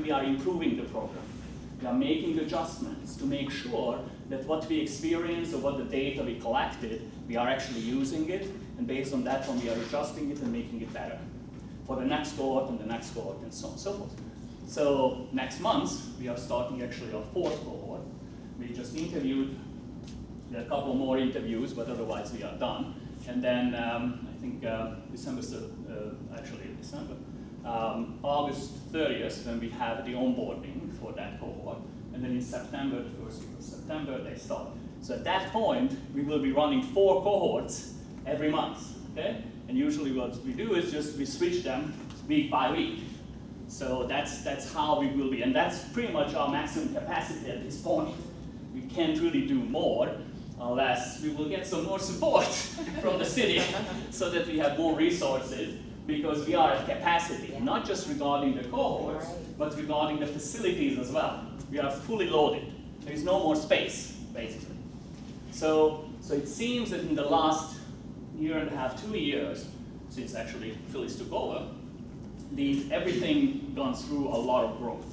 we are improving the program. We are making adjustments to make sure that what we experience or what the data we collected, we are actually using it, and based on that one, we are adjusting it and making it better for the next cohort and the next cohort and so on and so forth. So next month, we are starting actually our 4th cohort. We just interviewed, there are a couple more interviews, but otherwise we are done. And then I think August 30th, when we have the onboarding for that cohort. And then in September, the first week of September, they start. So at that point, we will be running 4 cohorts every month, okay? And usually what we do is just we switch them week by week. So that's how we will be, and that's pretty much our maximum capacity at this point. We can't really do more unless we will get some more support from the city so that we have more resources, because we are at capacity, not just regarding the cohorts, but regarding the facilities as well. We are fully loaded. There is no more space, basically. So it seems that in the last year and a half, 2 years, since actually Phyllis took over, everything gone through a lot of growth.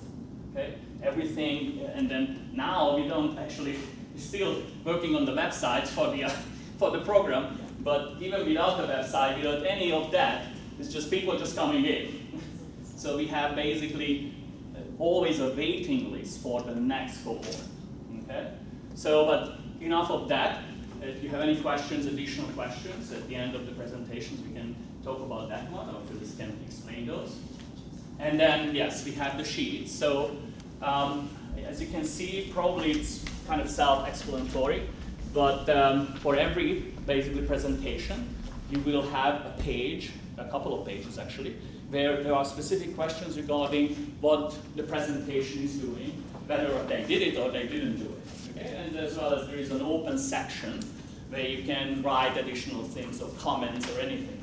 Okay? Everything, and then now we don't actually, we're still working on the website for the program, but even without the website, without any of that, it's just people just coming in. So we have basically always a waiting list for the next cohort. Okay? So, but enough of that. If you have any questions, additional questions at the end of the presentations, we can talk about that one, or Phyllis can explain those. And then, yes, we have the sheets. So, as you can see, probably it's kind of self-explanatory, but for every, basically, presentation, you will have a page, a couple of pages actually, where there are specific questions regarding what the presentation is doing, whether they did it or they didn't do it. Okay? And as well as there is an open section where you can write additional things or comments or anything.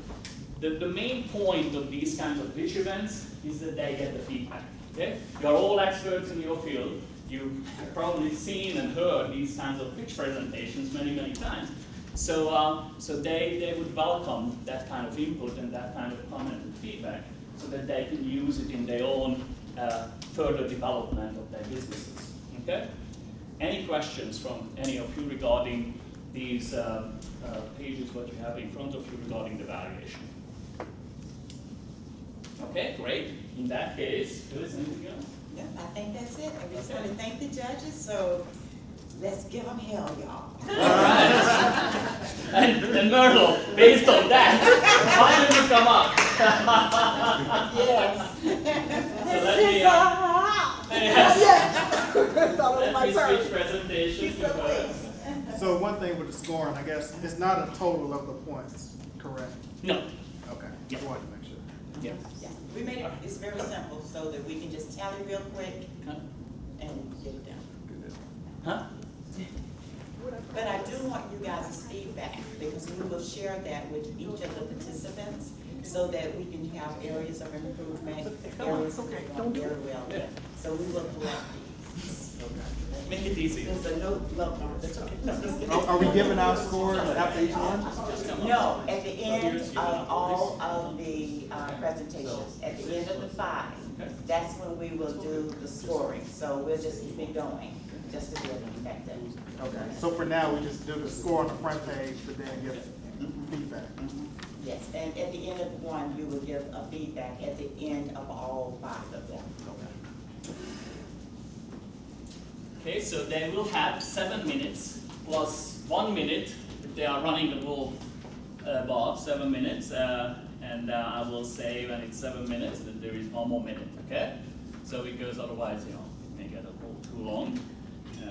The main point of these kinds of pitch events is that they get the feedback. Okay? You are all experts in your field. You've probably seen and heard these kinds of pitch presentations many, many times. So they would welcome that kind of input and that kind of comment and feedback so that they can use it in their own further development of their businesses. Okay? Any questions from any of you regarding these pages, what you have in front of you regarding the valuation? Okay, great. In that case, Phyllis, anything else? Yeah, I think that's it. I just want to thank the judges, so let's give them hell, y'all. All right. and Myrtle, based on that, why don't you come up? Yes. This is let me switch presentation. So one thing with the scoring, I guess, it's not a total of the points, correct? No. Okay, Yeah. I wanted to make sure. Yeah. Yeah, we made it, it's very simple, so that we can just tally real quick Huh? and get it done. Huh? But I do want you guys' feedback, because we will share that with each of the participants, so that we can have areas of improvement, areas that are going very well. Yeah. So we will collect these. Make it easy. There's a note, that's okay. Are we giving our scores after each one? No, at the end of all of the presentations, at the end of the 5, that's when we will do the scoring. So we'll just keep it going, just to be effective. Okay, so for now, we just do the score on the front page, but then give feedback. Yes, and at the end of one, you will give a feedback at the end of all 5 of them. Okay, so they will have 7 minutes plus 1 minute if they are running a little above 7 minutes, and I will say when it's 7 minutes that there is 1 more minute. Okay, so because otherwise, you know, it may get a little too long.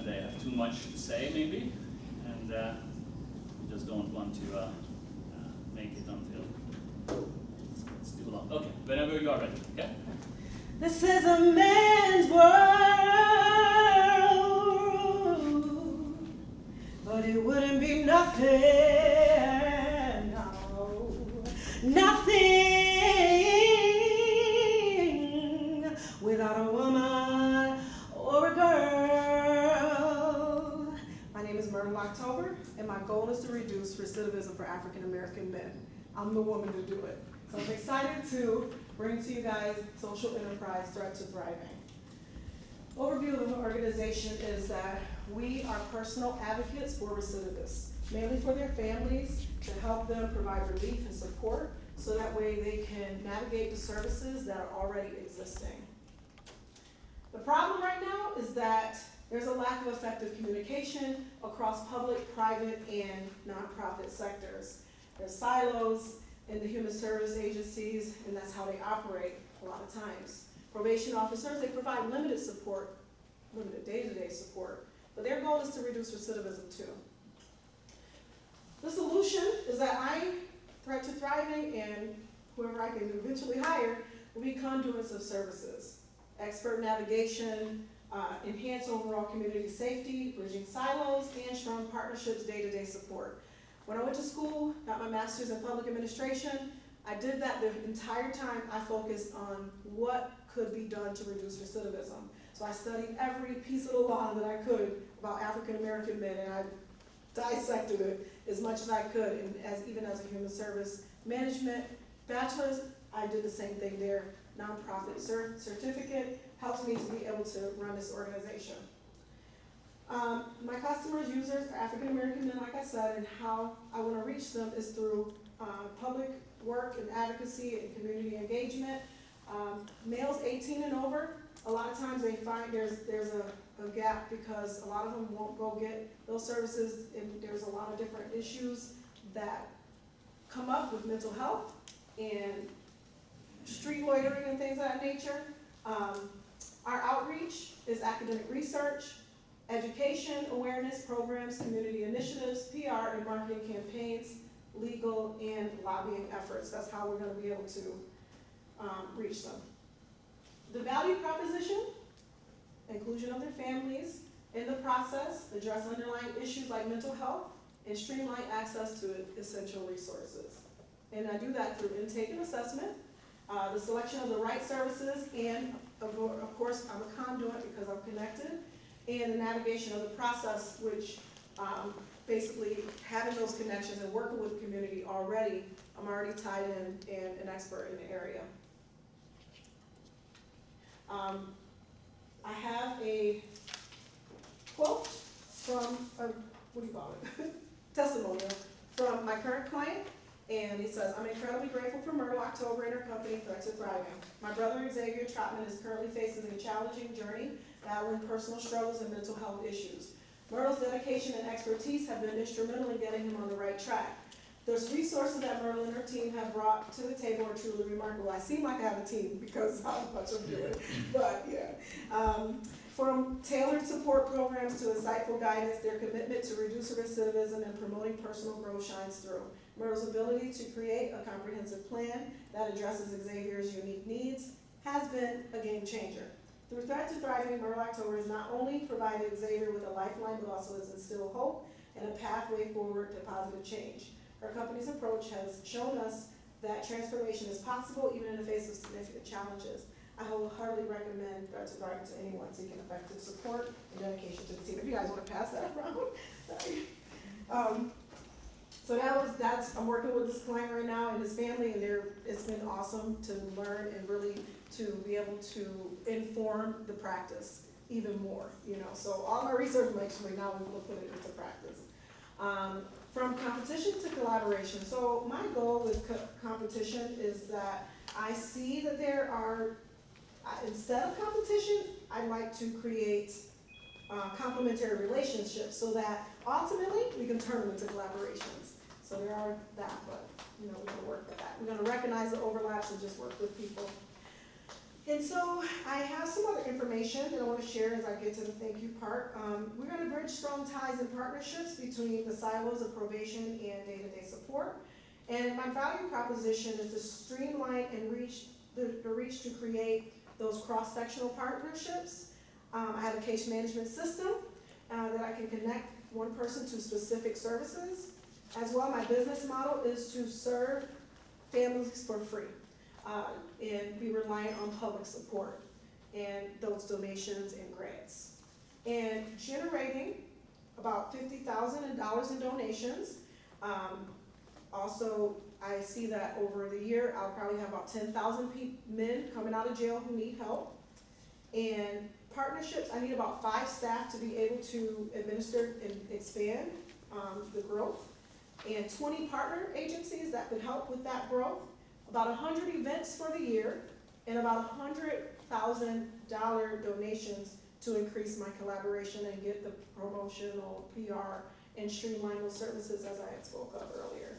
They have too much to say maybe, and we just don't want to make it until it's too long. Okay, whenever you are ready. Okay. This is a man's world, but it wouldn't be nothing, no, nothing without a woman or a girl. My name is Myrtle October, and my goal is to reduce recidivism for African American men. I'm the woman to do it. So I'm excited to bring to you guys Social Enterprise Threat to Thriving. overview of the organization is that we are personal advocates for recidivists, mainly for their families, to help them provide relief and support so that way they can navigate the services that are already existing. The problem right now is that there's a lack of effective communication across public, private, and nonprofit sectors. There's silos in the human service agencies, and that's how they operate a lot of times. Probation officers, they provide limited support, limited day-to-day support, but their goal is to reduce recidivism too. The solution is that I, Threat to Thriving, and whoever I can eventually hire, will be conduits of services. Expert navigation, enhance overall community safety, bridging silos, and strong partnerships, day-to-day support. When I went to school, got my master's in public administration, I did that the entire time. I focused on what could be done to reduce recidivism. So I studied every piece of the law that I could about African American men, and I dissected it as much as I could. And even as a human service management bachelor's, I did the same thing there. Nonprofit certificate helps me to be able to run this organization. My customers, users are African American men, like I said, and how I want to reach them is through public work and advocacy and community engagement. Males 18 and over, a lot of times they find there's a gap because a lot of them won't go get those services, and there's a lot of different issues that come up with mental health and street loitering and things of that nature. Our outreach is academic research, education, awareness programs, community initiatives, PR and marketing campaigns, legal and lobbying efforts. That's how we're going to be able to reach them. The value proposition, inclusion of their families in the process, address underlying issues like mental health, and streamline access to essential resources. And I do that through intake and assessment, the selection of the right services, and of course I'm a conduit because I'm connected, and the navigation of the process, which basically having those connections and working with the community already, I'm already tied in and an expert in the area. I have a quote from, what do you call it, testimonial from my current client, and he says, I'm incredibly grateful for Myrtle October and her company, Threat to Thriving. My brother Xavier Trotman is currently facing a challenging journey, battling personal struggles and mental health issues. Myrtle's dedication and expertise have been instrumental in getting him on the right track. Those resources that Myrtle and her team have brought to the table are truly remarkable. I seem like I have a team because of how much I'm doing, but yeah. From tailored support programs to insightful guidance, their commitment to reduce recidivism and promoting personal growth shines through. Myrtle's ability to create a comprehensive plan that addresses Xavier's unique needs has been a game changer. Through Threat to Thriving, Myrtle October has not only provided Xavier with a lifeline, but also has instilled hope and a pathway forward to positive change. Her company's approach has shown us that transformation is possible even in the face of significant challenges. I wholeheartedly recommend Threat to Thriving to anyone seeking effective support and dedication to the team. If you guys want to pass that around, sorry. So I'm working with this client right now and his family, and it's been awesome to learn and really to be able to inform the practice even more, you know. So all my research actually now we'll put it into practice. From competition to collaboration. So my goal with competition is that I see that there are, instead of competition, I like to create complementary relationships so that ultimately we can turn them into collaborations. So there are that, but you know, we're gonna work with that. We're gonna recognize the overlaps and just work with people. And so I have some other information that I want to share as I get to the thank you part. We're going to bridge strong ties and partnerships between the silos of probation and day-to-day support. And my value proposition is to streamline and reach the reach to create those cross-sectional partnerships. I have a case management system that I can connect one person to specific services. As well, my business model is to serve families for free. And be reliant on public support and those donations and grants. And generating about $50,000 in donations. Also, I see that over the year, I'll probably have about 10,000 men coming out of jail who need help. And partnerships, I need about 5 staff to be able to administer and expand the growth, and 20 partner agencies that could help with that growth, about 100 events for the year, and about $100,000 donations to increase my collaboration and get the promotional PR and streamline those services as I had spoke of earlier.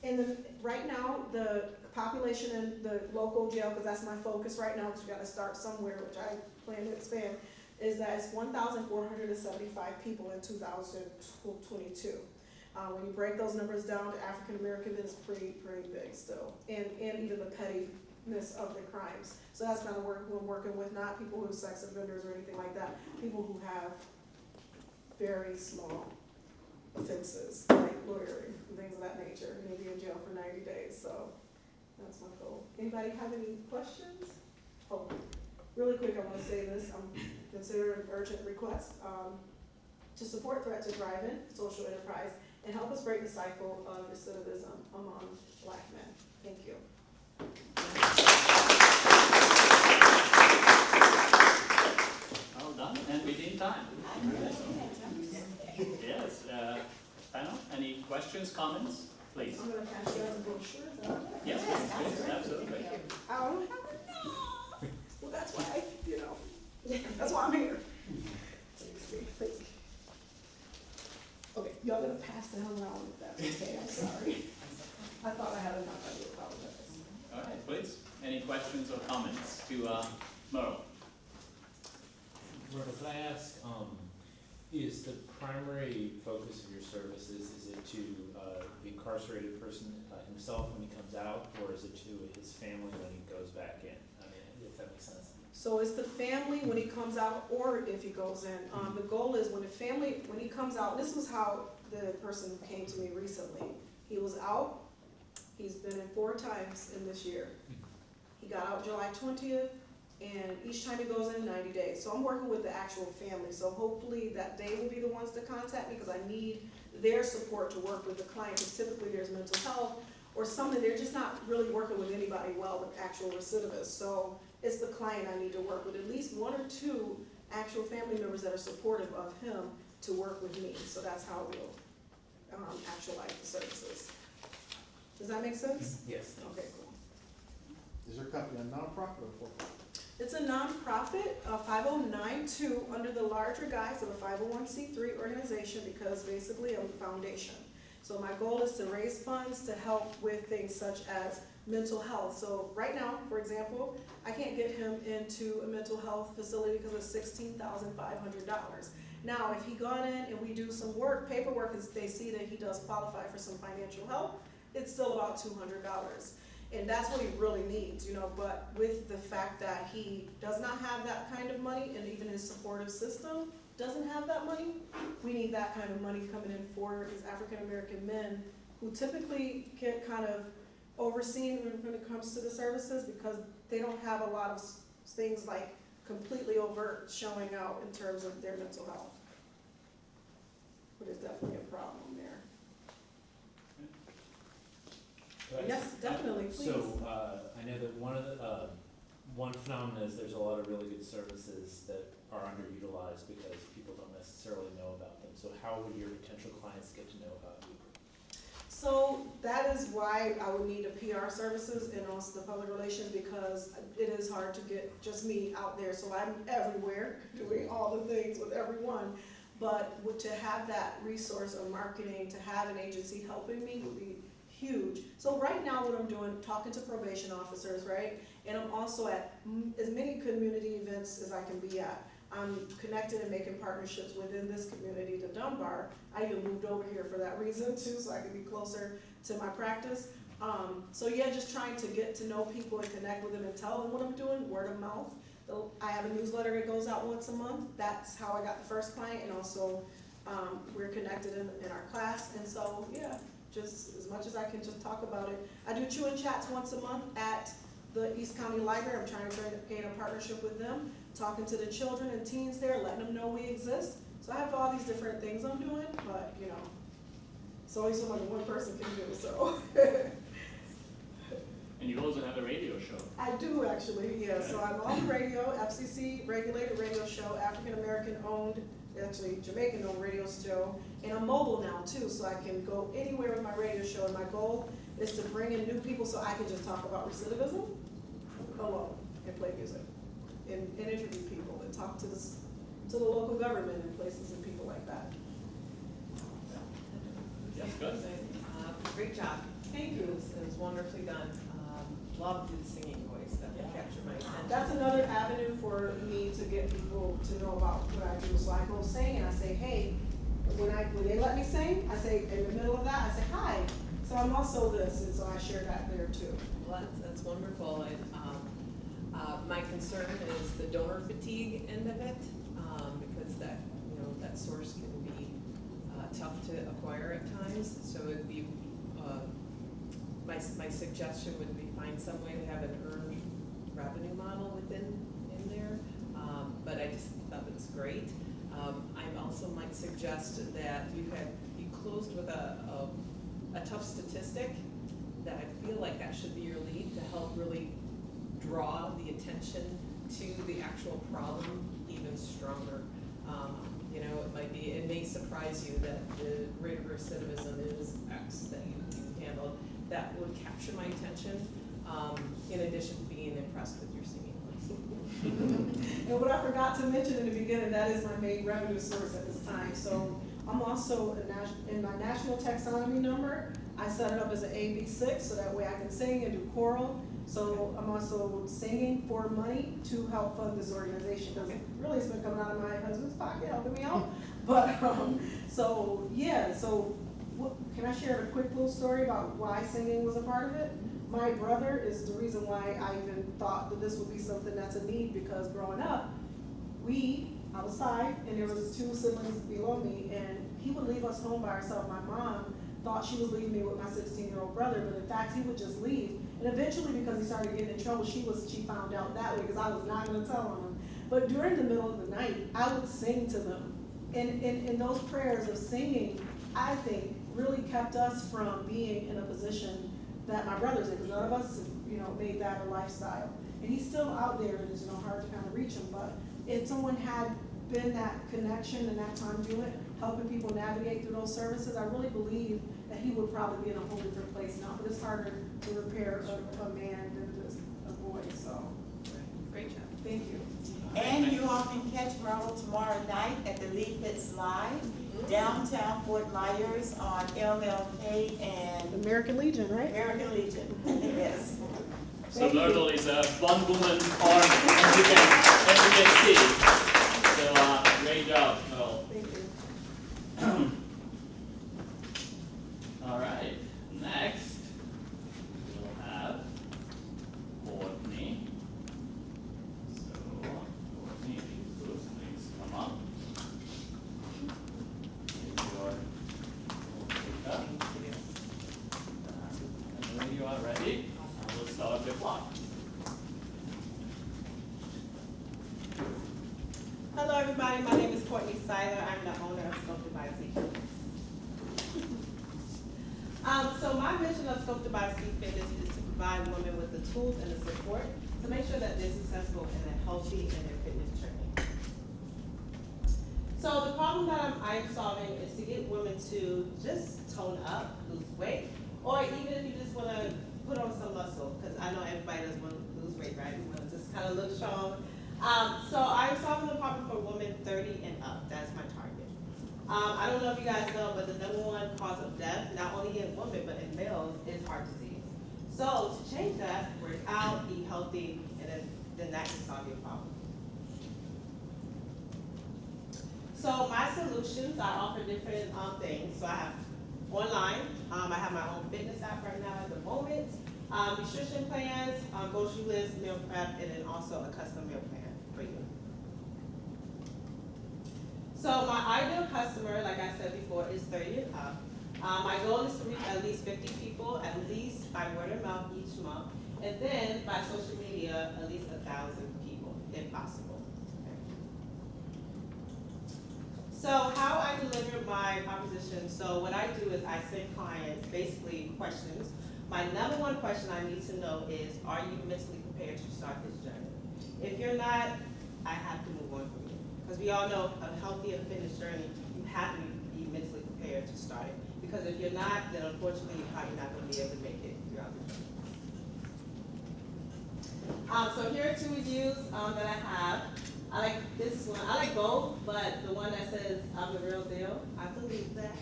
And then right now, the population in the local jail, because that's my focus right now, because we got to start somewhere, which I plan to expand, is that it's 1,475 people in 2022. When you break those numbers down to African American, it's pretty big still, and even the pettiness of the crimes. So that's kind of who I'm working with, not people who are sex offenders or anything like that, people who have very small offenses, like loitering and things of that nature, and maybe in jail for 90 days, so that's my goal. Anybody have any questions? Oh, really quick, I want to say this, consider an urgent request to support Threat to Drive-In social enterprise and help us break the cycle of recidivism among Black men. Thank you. Well done, and within time. Yes, panel, any questions, comments, please? I'm going to pass you out the brochure. Is that okay? Yes, please, absolutely. I don't have enough. Well, that's why, that's why I'm here. Okay, y'all gonna pass that around if that's okay, I'm sorry. I thought I had enough, I do apologize. All right, please, any questions or comments to Merle? Roberta, could I ask, is the primary focus of your services, is it to the incarcerated person himself when he comes out, or is it to his family when he goes back in? I mean, if that makes sense. So it's the family when he comes out or if he goes in. The goal is when he comes out, this was how the person came to me recently. He was out, he's been in 4 times in this year. He got out July 20th, and each time he goes in 90 days. So I'm working with the actual family, so hopefully that they will be the ones to contact me because I need their support to work with the client, because typically there's mental health or something, they're just not really working with anybody well with actual recidivists. So it's the client I need to work with, at least 1 or 2 actual family members that are supportive of him to work with me. So that's how we'll actualize the services. Does that make sense? Yes. Okay, cool. Is your company a nonprofit or for-profit? It's a nonprofit, 5092, under the larger guise of a 501c3 organization, because basically I'm a foundation. So my goal is to raise funds to help with things such as mental health. So right now, for example, I can't get him into a mental health facility because it's $16,500. Now, if he got in and we do some work, paperwork, and they see that he does qualify for some financial help, it's still about $200. And that's what he really needs, but with the fact that he does not have that kind of money, and even his supportive system doesn't have that money, we need that kind of money coming in for his African American men who typically get kind of overseen when it comes to the services because they don't have a lot of things like completely overt showing out in terms of their mental health. But there's definitely a problem there. Yes, definitely, please. So I know that one phenomenon is there's a lot of really good services that are underutilized because people don't necessarily know about them. So how would your potential clients get to know about you? So that is why I would need a PR services and also the public relations, because it is hard to get just me out there. So I'm everywhere doing all the things with everyone. But to have that resource of marketing, to have an agency helping me would be huge. So right now what I'm doing, talking to probation officers, right? And I'm also at as many community events as I can be at. I'm connected and making partnerships within this community to Dunbar. I even moved over here for that reason too, so I can be closer to my practice. So yeah, just trying to get to know people and connect with them and tell them what I'm doing, word of mouth. I have a newsletter that goes out once a month. That's how I got the first client, and also we're connected in our class. And so yeah, just as much as I can just talk about it. I do chew-in chats once a month at the East County Library. I'm trying to gain a partnership with them, talking to the children and teens there, letting them know we exist. So I have all these different things I'm doing, but it's only so much one person can do, so. And you also have a radio show. I do actually, yeah, so I'm on the radio, FCC regulated radio show, African American owned, actually Jamaican owned radio show, and I'm mobile now too, so I can go anywhere with my radio show, and my goal is to bring in new people so I can just talk about recidivism alone and play music and interview people and talk to the local government and places and people like that. Yes, good. Great job. Thank you. It was wonderfully done. Loved the singing voice, that captured my attention. That's another avenue for me to get people to know about what I do. So I go sing and I say, hey, when they let me sing, I say, in the middle of that, I say, hi. So I'm also this, and so I share that there too. Well, that's wonderful. And my concern is the donor fatigue end of it, because that source can be tough to acquire at times. So it'd be my suggestion would be find some way to have an earned revenue model in there. But I just thought it was great. I also might suggest that you closed with a tough statistic that I feel like that should be your lead to help really draw the attention to the actual problem even stronger. It may surprise you that the rate of recidivism is X that you handled. That would capture my attention, in addition to being impressed with your singing voice. And what I forgot to mention in the beginning, that is my main revenue source at this time. So I'm also in my national taxonomy number, I set it up as an AB6 so that way I can sing and do choral. So I'm also singing for money to help fund this organization, because really it's been coming out of my husband's pocket helping me out. But can I share a quick little story about why singing was a part of it? My brother is the reason why I even thought that this would be something that's a need, because growing up, I was 5 and there was 2 siblings below me, and he would leave us home by ourselves. My mom thought she was leaving me with my 16-year-old brother, but in fact he would just leave. And eventually, because he started getting in trouble, she found out that way, because I was not going to tell on him. But during the middle of the night, I would sing to them. And those prayers of singing, I think, really kept us from being in a position that my brother's in, because none of us, made that a lifestyle. And he's still out there, and it's hard to kind of reach him. But if someone had been that connection and that conduit, helping people navigate through those services, I really believe that he would probably be in a whole different place now. But it's harder to repair a man than just a boy. So, Great job. thank you. And you all can catch Merle tomorrow night at the Leaflets Live, downtown Fort Myers on MLK and American Legion, right? American Legion. Yes. So Myrtle is a one-woman army, as you can see. So great job, Myrtle. Thank you. All right, next we'll have Courtney. So Courtney, if you could please come up. Here's your pickup. And when you are ready, we'll start the clock. Hello everybody, my name is Courtney Seiler. I'm the owner of Sculpted by C. So my mission of Sculpted by C Fitness is to provide women with the tools and the support to make sure that they're successful and they're healthy in their fitness journey. So the problem that I'm solving is to get women to just tone up, lose weight, or even if you just want to put on some muscle, because I know everybody does want to lose weight, right? We want to just kind of look strong. So I'm solving the problem for women 30 and up. That's my target. I don't know if you guys know, but the #1 cause of death, not only in women, but in males, is heart disease. So to change that, work out, eat healthy, and then that can solve your problem. So my solutions, I offer different things. So I have online, I have my own fitness app right now at the moment, nutrition plans, grocery list, meal prep, and then also a custom meal plan for you. So my ideal customer, like I said before, is 30 and up. My goal is to reach at least 50 people, at least by word of mouth each month, and then by social media, at least 1,000 people, if possible. So how I deliver my proposition, so what I do is I send clients basically questions My number one question I need to know is, are you mentally prepared to start this journey? If you're not, I have to move on from you. Because we all know a healthy and fitness journey, you have to be mentally prepared to start it. Because if you're not, then unfortunately, you're probably not going to be able to make it throughout the journey. So here are 2 reviews that I have. I like this one. I like both, but the one that says, I'm the real deal, I believe that.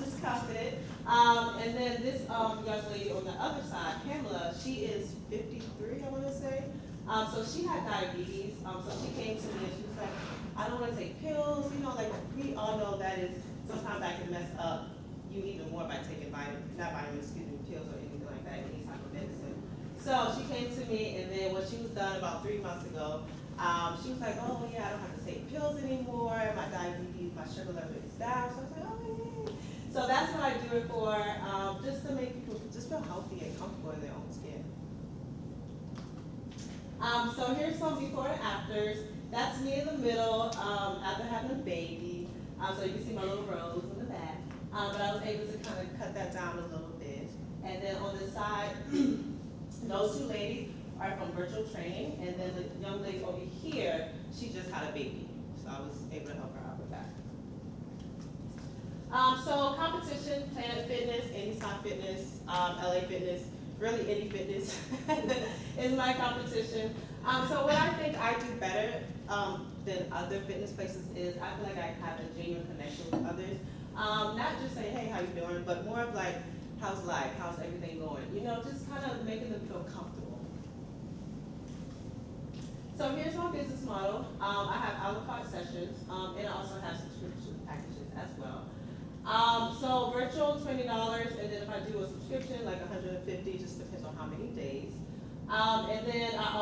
Just confident. And then this young lady on the other side, Pamela, she is 53, I want to say. So she had diabetes. So she came to me and she was like, I don't want to take pills. You know, like we all know that is, sometimes that can mess up you even more by taking pills or anything like that, any type of medicine. So she came to me, and then when she was done about 3 months ago, she was like, oh yeah, I don't have to take pills anymore, my diabetes, my sugar level is down. So I was like, oh yeah. So that's what I do it for, just to make people just feel healthy and comfortable in their own skin. So here's some before and afters. That's me in the middle, after having a baby. So you can see my little rose in the back. But I was able to kind of cut that down a little bit. And then on the side, those 2 ladies are from virtual training, and then the young lady over here, she just had a baby. So I was able to help her out with that. So competition, Planet Fitness, Anytime Fitness, LA Fitness, really any fitness is my competition. So what I think I do better than other fitness places is I feel like I have a genuine connection with others. Not just saying, hey, how you doing, but more of like, how's life, how's everything going? You know, just kind of making them feel comfortable. So here's my business model. I have a la carte sessions, and I also have subscription packages as well. So virtual $20, and then if I do a subscription, like $150, just depends on how many days. And then I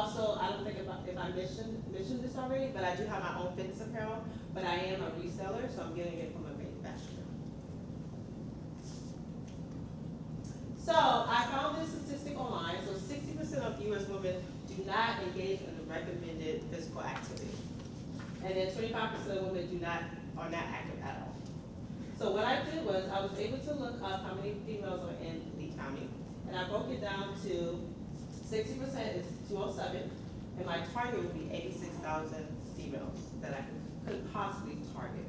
don't think if I mentioned this already, but I do have my own fitness apparel, but I am a reseller, so I'm getting it from a manufacturer. So I found this statistic online. So 60% of U.S. women do not engage in the recommended physical activity. And then 25% of women are not active at all. So what I did was I was able to look up how many females are in Lee County, and I broke it down to 60% is 207, and my target would be 86,000 females that I could possibly target.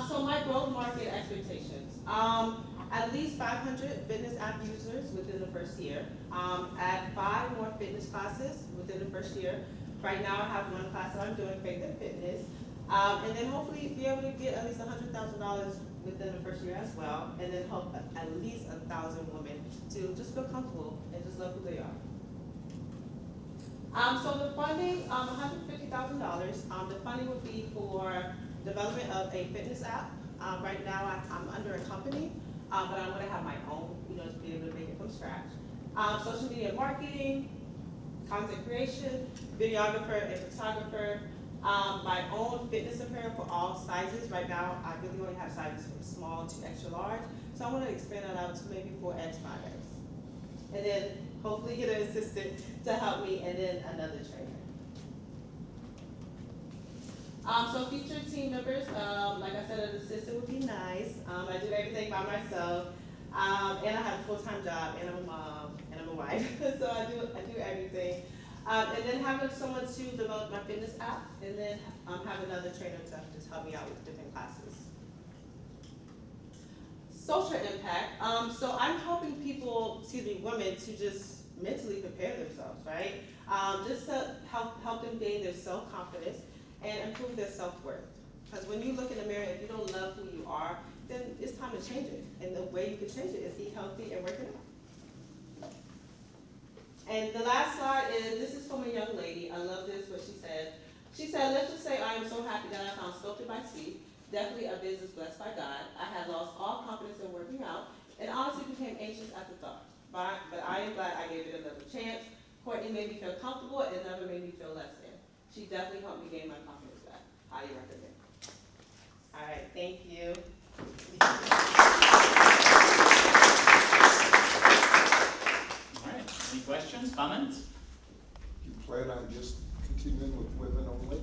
So my growth market expectations, at least 500 fitness app users within the first year, add 5 more fitness classes within the first year. Right now I have 1 class that I'm doing, Faith and Fitness, and then hopefully be able to get at least $100,000 within the first year as well, and then help at least 1,000 women to just feel comfortable and just love who they are. So the funding, $150,000. The funding would be for development of a fitness app. Right now I'm under a company, but I'm gonna have my own, to be able to make it from scratch. Social media marketing, content creation, videographer and photographer, my own fitness apparel for all sizes. Right now, I really only have sizes from small to extra large, so I want to expand that out to maybe 4X, 5X. And then hopefully get an assistant to help me, and then another trainer. So featured team members, like I said, an assistant would be nice. I do everything by myself, and I have a full-time job, and I'm a mom, and I'm a wife, so I do everything. And then having someone to develop my fitness app, and then have another trainer to just help me out with different classes. Social impact. So I'm helping women to just mentally prepare themselves, right? Just to help them gain their self-confidence and improve their self-worth. Because when you look in the mirror, if you don't love who you are, then it's time to change it. And the way you can change it is eat healthy and working out. And the last slide this is from a young lady. I love this, what she said. She said, let's just say I am so happy that I found Sculpted by Steve, definitely a business blessed by God. I had lost all confidence in working out and honestly became anxious at the thought. But I am glad I gave it another chance. Courtney made me feel comfortable and never made me feel less than. She definitely helped me gain my confidence back. Highly recommend. All right, thank you. All right, any questions, comments? You plan on just continuing with women only?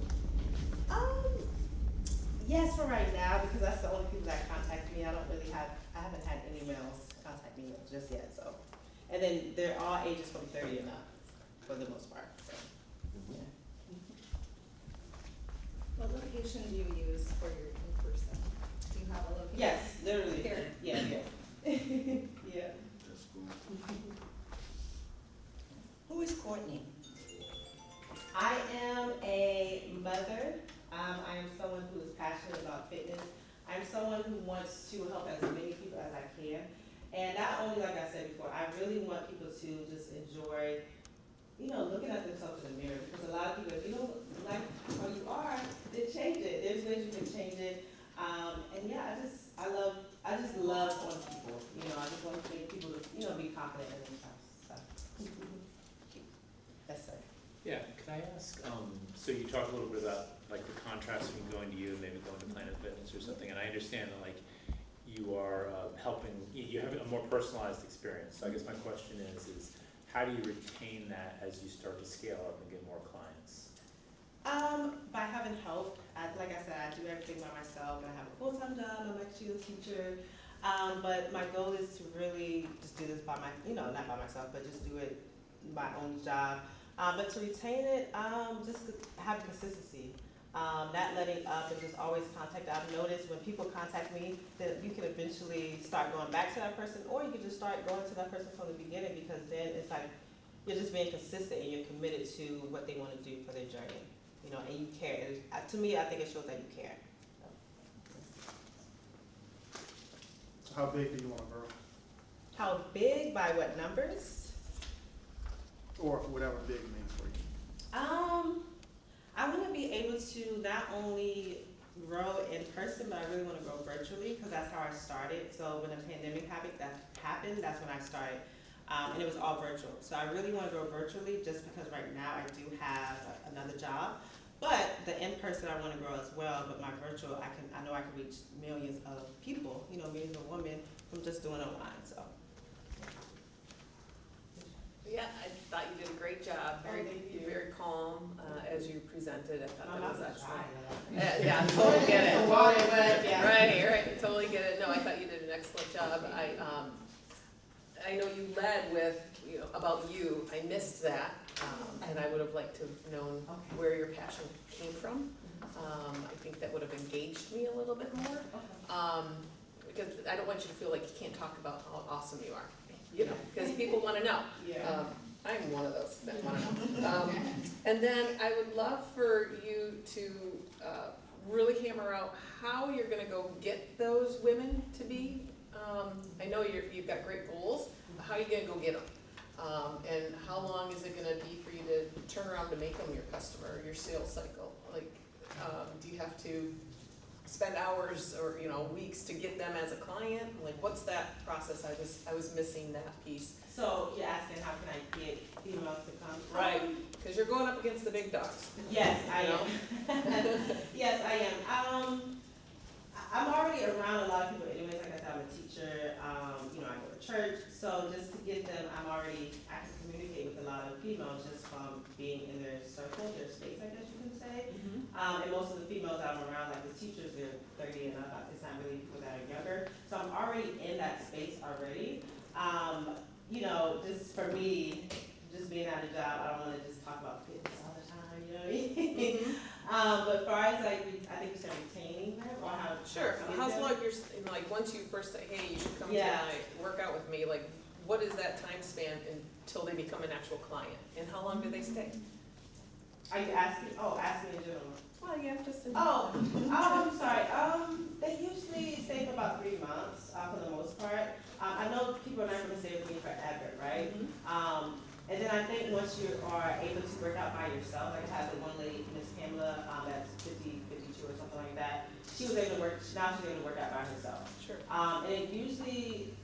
Yes, for right now, because that's the only people that contact me. I don't really have I haven't had any males contact me just yet, so. And then they're all ages from 30 and up, for the most part, so. Yeah. What location do you use for your in-person? Do you have a location? Yes, literally, Here. yeah, yeah. Yeah. That's cool. Who is Courtney? I am a mother. I am someone who is passionate about fitness. I'm someone who wants to help as many people as I can. And not only, like I said before, I really want people to just enjoy, you know, looking at themselves in the mirror. Because a lot of people, if you don't like how you are, then change it. There's ways you can change it. And yeah, I just love on people. You know, I just want to make people, you know, be confident in themselves. So. Yes, sir. Yeah, could I ask, so you talk a little bit about like the contrast between going to you and maybe going to Planet Fitness or something, and I understand that like you are helping, you have a more personalized experience. So I guess my question is how do you retain that as you start to scale up and get more clients? By having help. Like I said, I do everything by myself, and I have a full-time job. I'm actually a teacher. But my goal is to really just do this by my, you know, not by myself, but just do it my own job. But to retain it, just having consistency. Not letting up and just always contact. I've noticed when people contact me that you can eventually start going back to that person, or you can just start going to that person from the beginning, because then it's like you're just being consistent and you're committed to what they want to do for their journey. You know, and you care. To me, I think it shows that you care. So how big do you want to grow? How big? By what numbers? Or whatever big means for you. I want to be able to not only grow in person, but I really want to grow virtually, because that's how I started. So when the pandemic happened, that's when I started. And it was all virtual. So I really want to grow virtually, just because right now I do have another job. But the in-person I want to grow as well, but my virtual, I know I can reach millions of people, you know, millions of women from just doing online, so. Yeah, I thought you did a great job, very, thank you. very calm, as you presented, I thought I'm that was not excellent. shy. Yeah, totally get it. Water, but yeah. Right, totally get it. No, I thought you did an excellent job. I know you led with, you know, about you. I missed that, and I would have liked to have known where your passion came from. I think that would have engaged me a little bit more, because I don't want you to feel like you can't talk about how awesome you are, you know, because people want to know. Yeah. I'm one of those that want to know. And then I would love for you to really hammer out how you're going to go get those women to be. I know you've got great goals, but how are you going to go get them? And how long is it going to be for you to turn around to make them your customer, your sales cycle? Like, do you have to spend hours or, you know, weeks to get them as a client? Like, what's that process? I was missing that piece. So you're asking how can I get females to come? Right, because you're going up against the big dogs. Yes, I am. Yes, I am. I'm already around a lot of people anyways. Like I said, I'm a teacher. You know, I go to church. So just to get them, I can communicate with a lot of females just from being in their circle, their space, I guess you can say. And most of the females that I'm around, like the teachers, they're 30 and up. It's not really people that are younger. So I'm already in that space already. You know, just for me, just being at a job, I don't want to just talk about fitness all the time, you know what I mean? But as far as like, I think you said retaining them, or how? Sure, to get how's them? long you're, like, once you first say, hey, you should come to Yeah. my workout with me, like, what is that time span until they become an actual client? And how long do they stay? Are you asking, ask me in general. Well, yeah, just in. I'm sorry, they usually stay for about 3 months, for the most part. I know people are not gonna stay with me forever, right? And then I think once you are able to work out by yourself, like I had the one lady, Miss Pamela, that's 52 or something like that. She was able to work, now she's able to work out by herself. Sure. And it usually,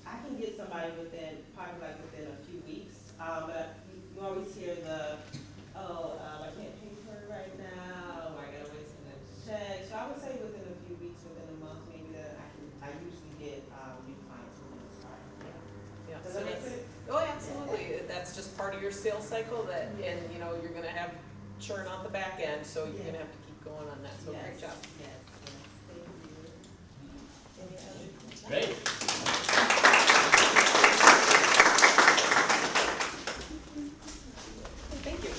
I can get somebody probably within a few weeks. But you always hear I can't pay for it right now, or I gotta wait for the check. So I would say within a few weeks, within a month, maybe that I usually get new clients within this time. Yeah. Does So that make that's- sense? Oh, absolutely. That's just part of your sales cycle that, and you know, you're gonna have churn on the back end, so you're gonna have to keep going on that. So great job. Yes, thank you. Any other Great. Thank you.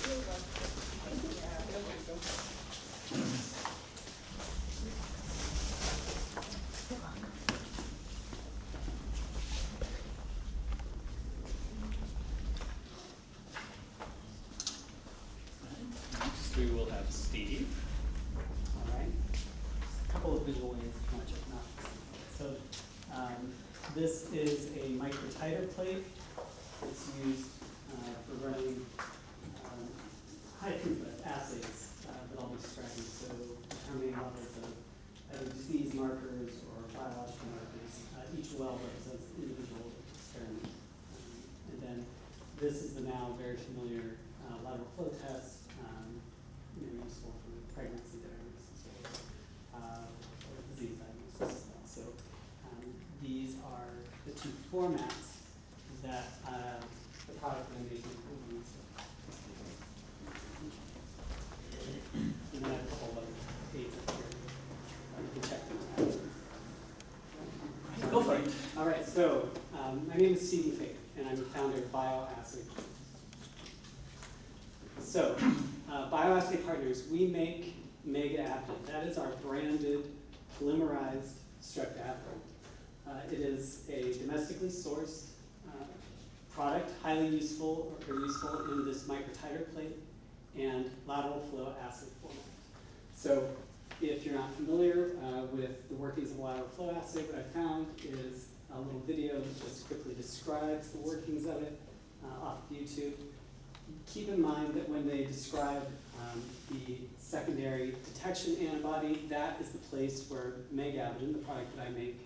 Next we will have Steve. All right. A couple of visual aids if you want to check them out. So this is a microtiter plate. It's used for running high throughput assays that I'll be describing. So determining levels of either disease markers or biological markers. Each well represents an individual experiment. And then this is the now very familiar lateral flow test. Useful for pregnancy diagnosis or disease diagnosis as well. So these are the two formats that the product that I'm making will use. And then I have a whole other aids up here. You can check them out. Go for it. All right, so my name is Stephen Fake, and I'm the founder of BioAssay. So, BioAssay Partners, we make Mega-Aptin. That is our branded polymerized streptavidin. It is a domestically sourced product, highly useful in this microtiter plate and lateral flow assay format. So, if you're not familiar with the workings of a lateral flow assay, what I found is a little video that just quickly describes the workings of it off of YouTube. Keep in mind that when they describe the secondary detection antibody, that is the place where Mega-Aptin, the product that I make,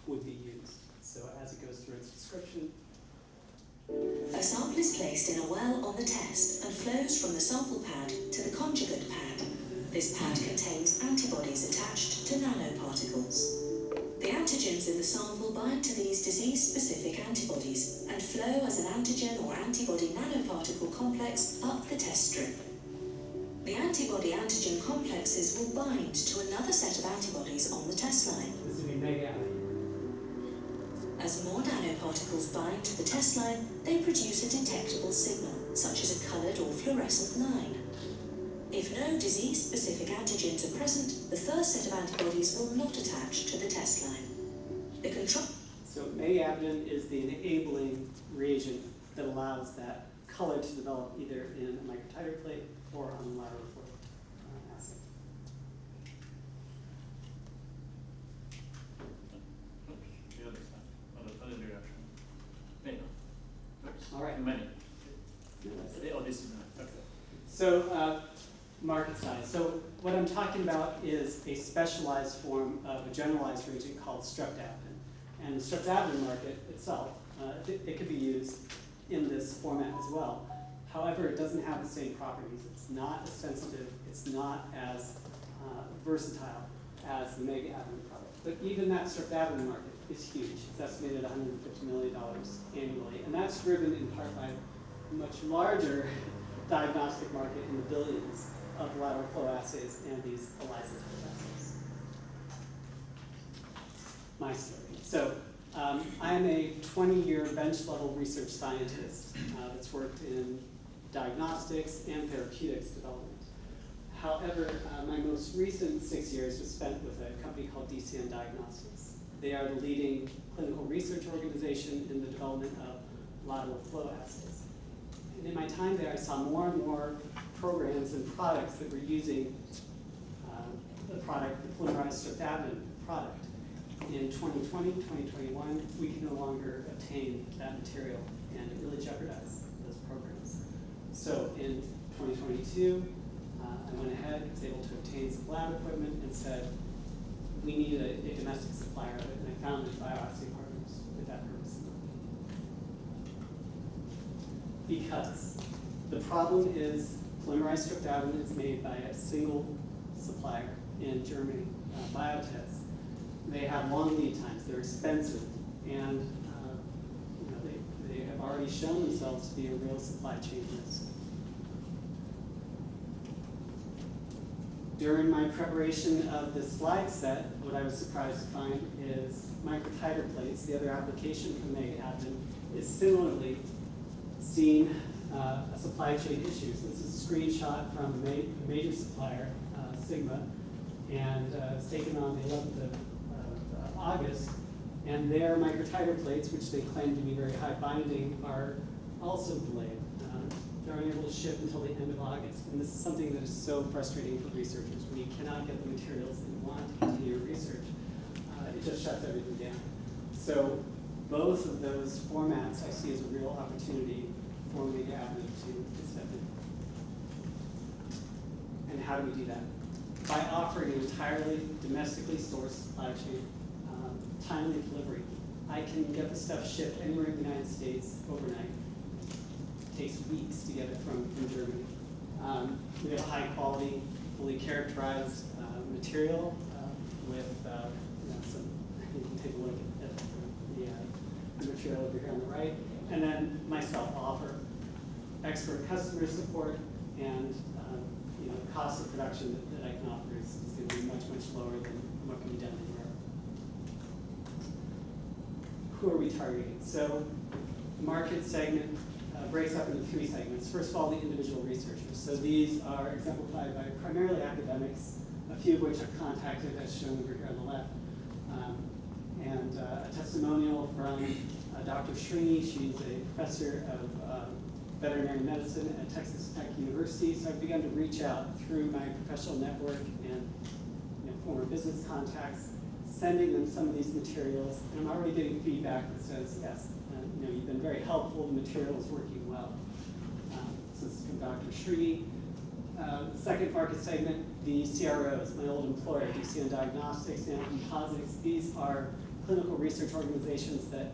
would be used. So as it goes through its description. A sample is placed in a well on the test and flows from the sample pad to the conjugate pad. This pad contains antibodies attached to nanoparticles. The antigens in the sample bind to these disease-specific antibodies and flow as an antigen or antibody nanoparticle complex up the test strip. The antibody-antigen complexes will bind to another set of antibodies on the test line. This would be Mega-Aptin. As more nanoparticles bind to the test line, they produce a detectable signal, such as a coloured or fluorescent line. If no disease-specific antigens are present, the first set of antibodies will not attach to the test line. The control. So Mega-Aptin is the enabling reagent that allows that color to develop either in a microtiter plate or on a lateral flow assay. The other side, other direction. There you go. Oops. All right. Many. No, that's it. Oh, this is okay. So market size. So what I'm talking about is a specialized form of a generalized reagent called streptavidin. And the streptavidin market itself, it could be used in this format as well. However, it doesn't have the same properties. It's not as sensitive. It's not as versatile as the Mega-Aptin product. But even that streptavidin market is huge. It's estimated at $150 million annually. And that's driven in part by a much larger diagnostic market in the billions of lateral flow assays and these ELISA type assays. My story. So I'm a 20-year bench level research scientist that's worked in diagnostics and therapeutics development. However, my most recent 6 years was spent with a company called DCN Diagnostics. They are the leading clinical research organization in the development of lateral flow assays. And in my time there, I saw more and more programs and products that were using the product, the polymerized streptavidin product. In 2020, 2021, we can no longer obtain that material, and it really jeopardized those programs. So in 2022, I went ahead, was able to obtain some lab equipment, and said, we need a domestic supplier of it, and I founded BioAssay Partners with that purpose in mind. Because the problem is polymerized streptavidin is made by a single supplier in Germany, Biotest. They have long lead times, they're expensive, and they have already shown themselves to be a real supply chain risk. During my preparation of this slide set, what I was surprised to find is microtiter plates, the other application from Mega Admin, is similarly seeing a supply chain issue. So this is a screenshot from a major supplier, Sigma, and it's taken on the 11th of August. And their microtiter plates, which they claim to be very high binding, are also delayed. They're unable to ship until the end of August. And this is something that is so frustrating for researchers. When you cannot get the materials that you want to continue your research, it just shuts everything down. So both of those formats I see as a real opportunity for Mega Admin to step in. And how do we do that? By offering an entirely domestically sourced supply chain, timely delivery. I can get the stuff shipped anywhere in the United States overnight. It takes weeks to get it from Germany. We have a high quality, fully characterized material with some, you can take a look at the material over here on the right. And then myself offer expert customer support, and the cost of production that I can offer is going to be much, much lower than what can be done in Europe. Who are we targeting? So the market segment breaks up into 3 segments. First of all, the individual researchers. So these are exemplified by primarily academics, a few of which I've contacted, as shown over here on the left. And a testimonial from Dr. Srini. She's a professor of veterinary medicine at Texas Tech University. So I've begun to reach out through my professional network and former business contacts, sending them some of these materials. And I'm already getting feedback that says, yes, you've been very helpful, the material is working well. So this is from Dr. Srini. The second market segment, the CROs, my old employer, DCN Diagnostics, Composites. These are clinical research organizations that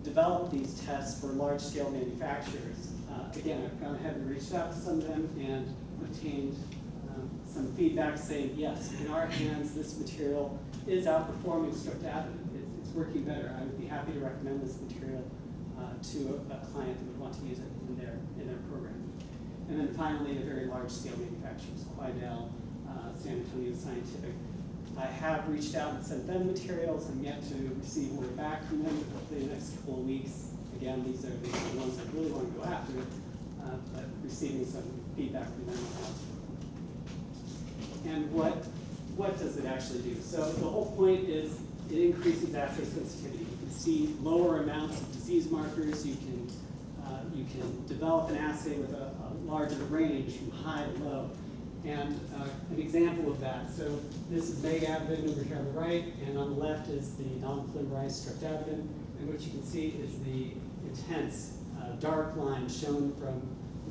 develop these tests for large-scale manufacturers. Again, I've gone ahead and reached out to some of them and obtained some feedback saying, yes, in our hands, this material is outperforming streptavidin. It's working better. I would be happy to recommend this material to a client that would want to use it in their program. And then finally, the very large-scale manufacturers, Quidel, San Antonio Scientific. I have reached out and sent them materials. I'm yet to receive word back from them, but hopefully in the next couple of weeks. Again, these are the ones I really want to go after, but receiving some feedback from them. And what does it actually do? So the whole point is it increases assay sensitivity. You can see lower amounts of disease markers. You can develop an assay with a larger range from high to low. And an example of that, so this is Megabin over here on the right, and on the left is the non-polymerized streptavidin, and what you can see is the intense dark line shown from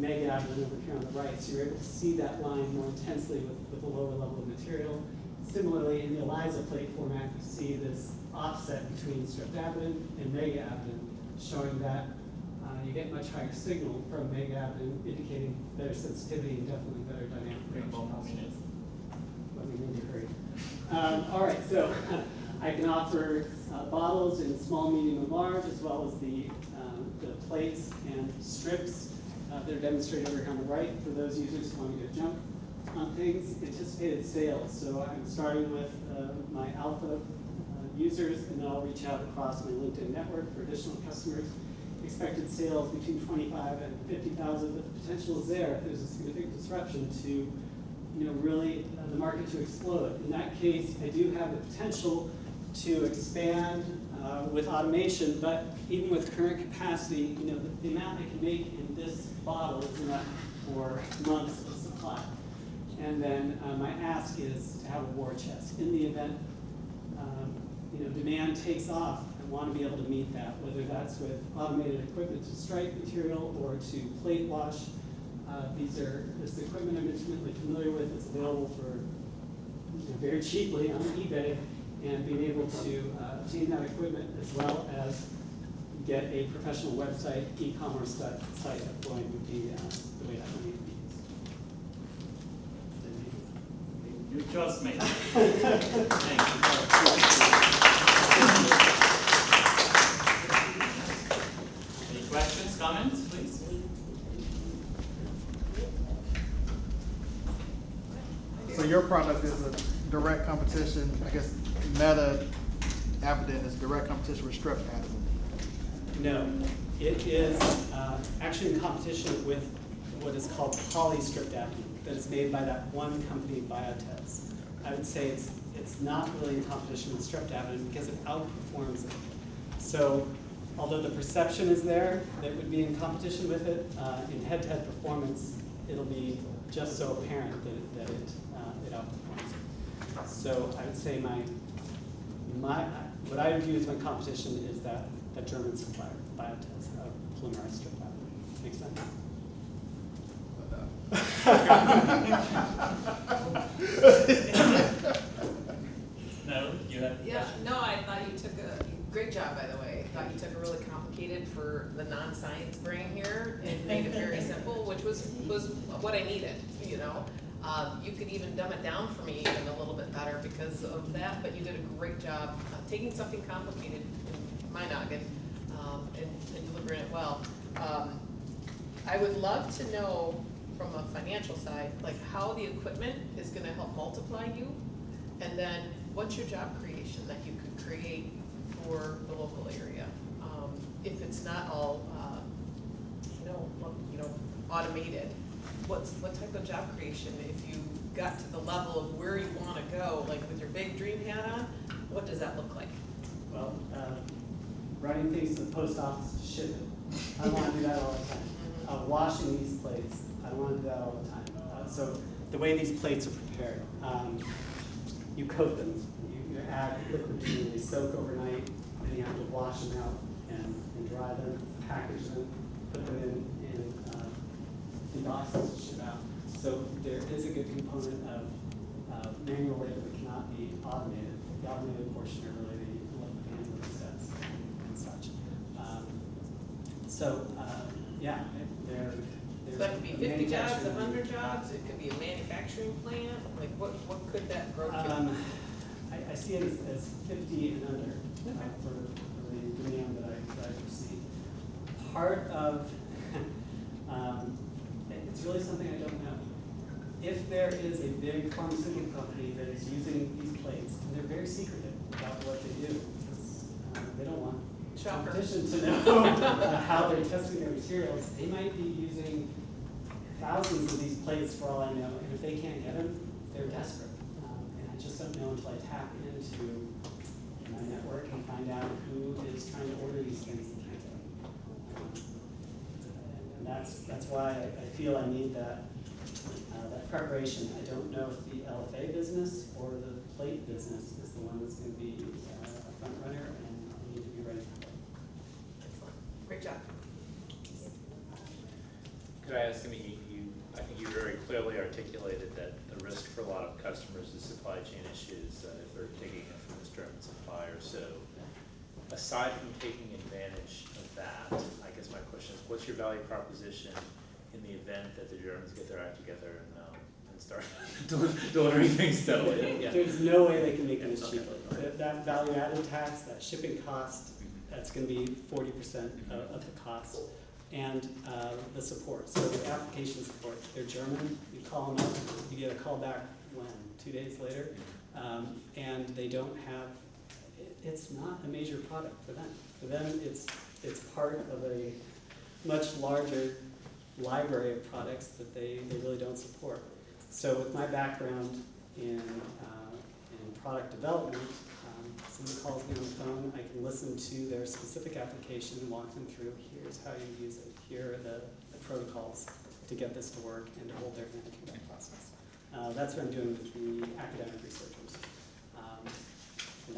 Megabin over here on the right. So you're able to see that line more intensely with a lower level of material. Similarly, in the ELISA plate format, you see this offset between streptavidin and Megabin, showing that you get much higher signal from Megabin, indicating better sensitivity and definitely better dynamic range. Let me really hurry. All right, so I can offer bottles in small, medium, and large, as well as the plates and strips that are demonstrated over here on the right for those users who want to get a jump on things. Anticipated sales. So I'm starting with my alpha users, and then I'll reach out across my LinkedIn network for additional customers. Expected sales between 25 and 50,000, but the potential is there if there's a significant disruption to, really the market to explode. In that case, I do have the potential to expand with automation, but even with current capacity, the amount I can make in this bottle is enough for months of supply. And then my ask is to have a war chest. In the event, demand takes off, want to be able to meet that, whether that's with automated equipment to strike material or to plate wash. This equipment I'm intimately familiar with. It's available for very cheaply on eBay, and being able to obtain that equipment as well as get a professional website, e-commerce site deployed would be the way that would need to be used. You just made it. Thank you. Any questions, comments, please? So your product is a direct competition, I guess, Meta Avidin is direct competition with strep additive. No, it is actually in competition with what is called polystriptadine that is made by that one company, Biotez. I would say it's not really in competition with streptavidin because it outperforms it. So although the perception is there that it would be in competition with it, in head-to-head performance, it'll be just so apparent that it outperforms it. So I would say what I would view as my competition is that German supplier, Biotez, of polymerized streptavidin. Makes sense? No, you have. Yeah, no, I thought you took great job, by the way. I thought you took a really complicated for the non-science brain here and made it very simple, which was what I needed, you know. You could even dumb it down for me even a little bit better because of that, but you did a great job taking something complicated in my noggin and delivering it well. I would love to know from a financial side, like how the equipment is gonna help multiply you, and then what's your job creation that you could create for the local area? If it's not all, automated, what type of job creation, if you got to the level of where you wanna go, like with your big dream hat on, what does that look like? Well, running things to the post office to ship it. I don't want to do that all the time. Washing these plates, I don't want to do that all the time. So the way these plates are prepared, you coat them. You add liquid to them, they soak overnight, and you have to wash them out and dry them, package them, put them in boxes to ship out. So there is a good component of manual labor that cannot be automated. The automated portion are really the handling steps and such. Yeah, there's So that could be 50 jobs, 100 jobs, it could be a manufacturing plant, like what could that grow to? I see it as 50 and under for the demand that I foresee. Part of, it's really something I don't know. If there is a big pharmaceutical company that is using these plates, and they're very secretive about what they do, because they don't want competition to know how they're testing their materials, they might be using thousands of these plates for all I know, and if they can't get them, they're desperate. And I just don't know until I tap into my network and find out who is trying to order these things and can't get them. And that's why I feel I need that preparation. I don't know if the LFA business or the plate business is the one that's going to be a front runner, and I need to be ready for that. Excellent, great job. Could I ask, I think you very clearly articulated that the risk for a lot of customers is supply chain issues if they're taking it from this German supplier. So aside from taking advantage of that, I guess my question is, what's your value proposition in the event that the Germans get their act together and start delivering things steadily? Yeah. There's no way they can make it as cheaply. That value added tax, that shipping cost, that's going to be 40% of the cost. And the support, so the application support, they're German, you call them up, you get a call back when, 2 days later, and they don't have, it's not a major product for them. For them, it's part of a much larger library of products that they really don't support. So with my background in product development, someone calls me on the phone, I can listen to their specific application and walk them through, here's how you use it, here are the protocols to get this to work and to hold their hand through that process. That's what I'm doing with the academic researchers. And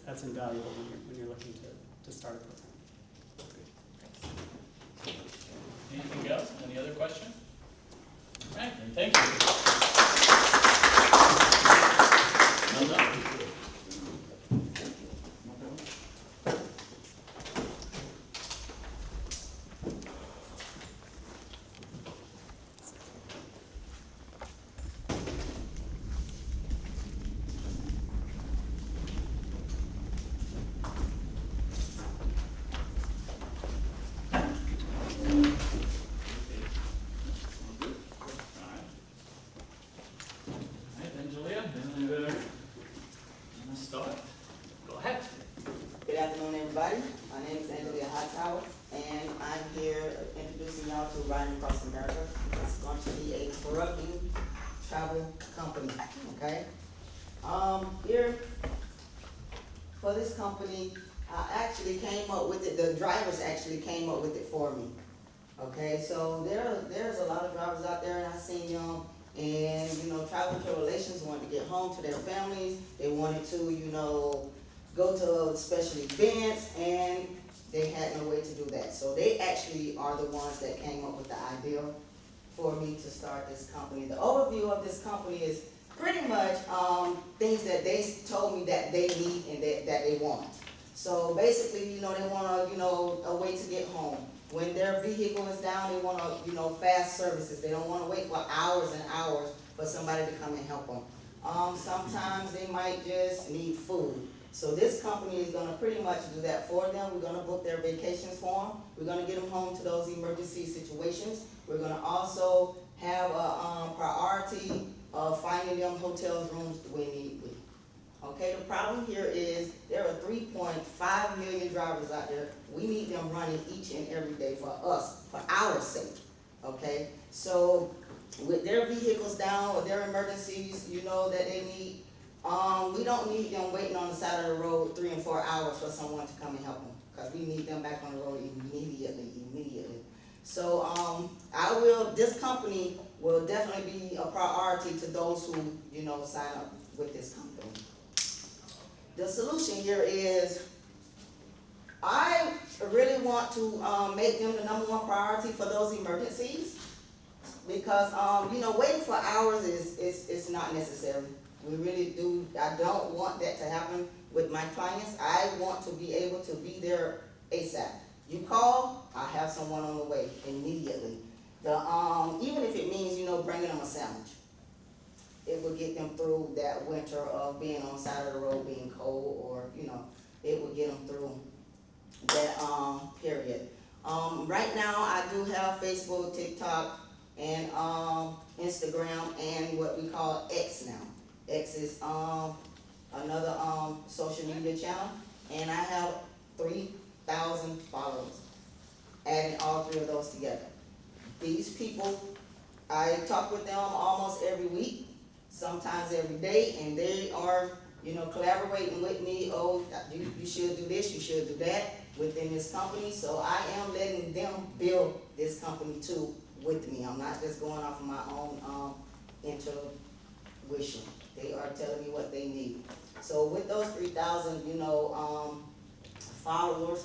that's invaluable when you're looking to start a program. Anything else? Any other questions? All right, then thank you. Well done. to Riding Across America. It's going to be a trucking travel company, okay? Here, for this company, I actually came up with it, the drivers actually came up with it for me. Okay, so there's a lot of drivers out there, and I've seen them, and, you know, travel care relations wanted to get home to their families. They wanted to, you know, go to special events, and they had no way to do that. So they actually are the ones that came up with the idea for me to start this company. The overview of this company is pretty much things that they told me that they need and that they want. So basically, you know, they want you know, a way to get home. When their vehicle is down, they want you know, fast services. They don't want to wait for hours and hours for somebody to come and help them. Sometimes they might just need food. So this company is going to pretty much do that for them. We're going to book their vacations for them. We're going to get them home to those emergency situations. We're going to also have a priority of finding them hotels, rooms when need be. Okay, the problem here is there are 3.5 million drivers out there. We need them running each and every day for us, for our sake. Okay, so with their vehicles down or their emergencies, you know, that they need, we don't need them waiting on the side of the road 3 and 4 hours for someone to come and help them, because we need them back on the road immediately. So this company will definitely be a priority to those who, you know, sign up with this company. The solution here is, I really want to make them the #1 priority for those emergencies, because you know, waiting for hours is not necessary. We really do. I don't want that to happen with my clients. I want to be able to be there ASAP. You call, I have someone on the way immediately. Even if it means, you know, bringing them a sandwich. It will get them through that winter of being on the side of the road, being cold, or, you know, it will get them through that period. Right now, I do have Facebook, TikTok, and Instagram, and what we call X now. X is another social media channel, and I have 3,000 followers, adding all 3 of those together. These people, I talk with them almost every week, sometimes every day, and they are, you know, collaborating with me. Oh, you should do this, you should do that within this company. So I am letting them build this company too with me. I'm not just going off of my own intuition. They are telling me what they need. So with those 3,000, you know, followers,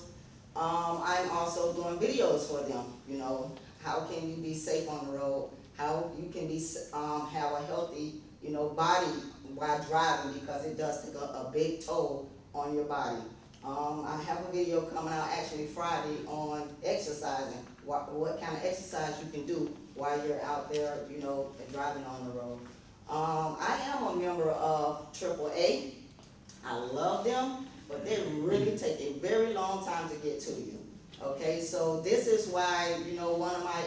I'm also doing videos for them. You know, how can you be safe on the road? How you can be have a healthy, you know, body while driving, because it does take a big toll on your body. I have a video coming out actually Friday on exercising, what kind of exercise you can do while you're out there, you know, driving on the road. I am a member of AAA. I love them, but they really take a very long time to get to you. Okay, so this is why, you know, one of my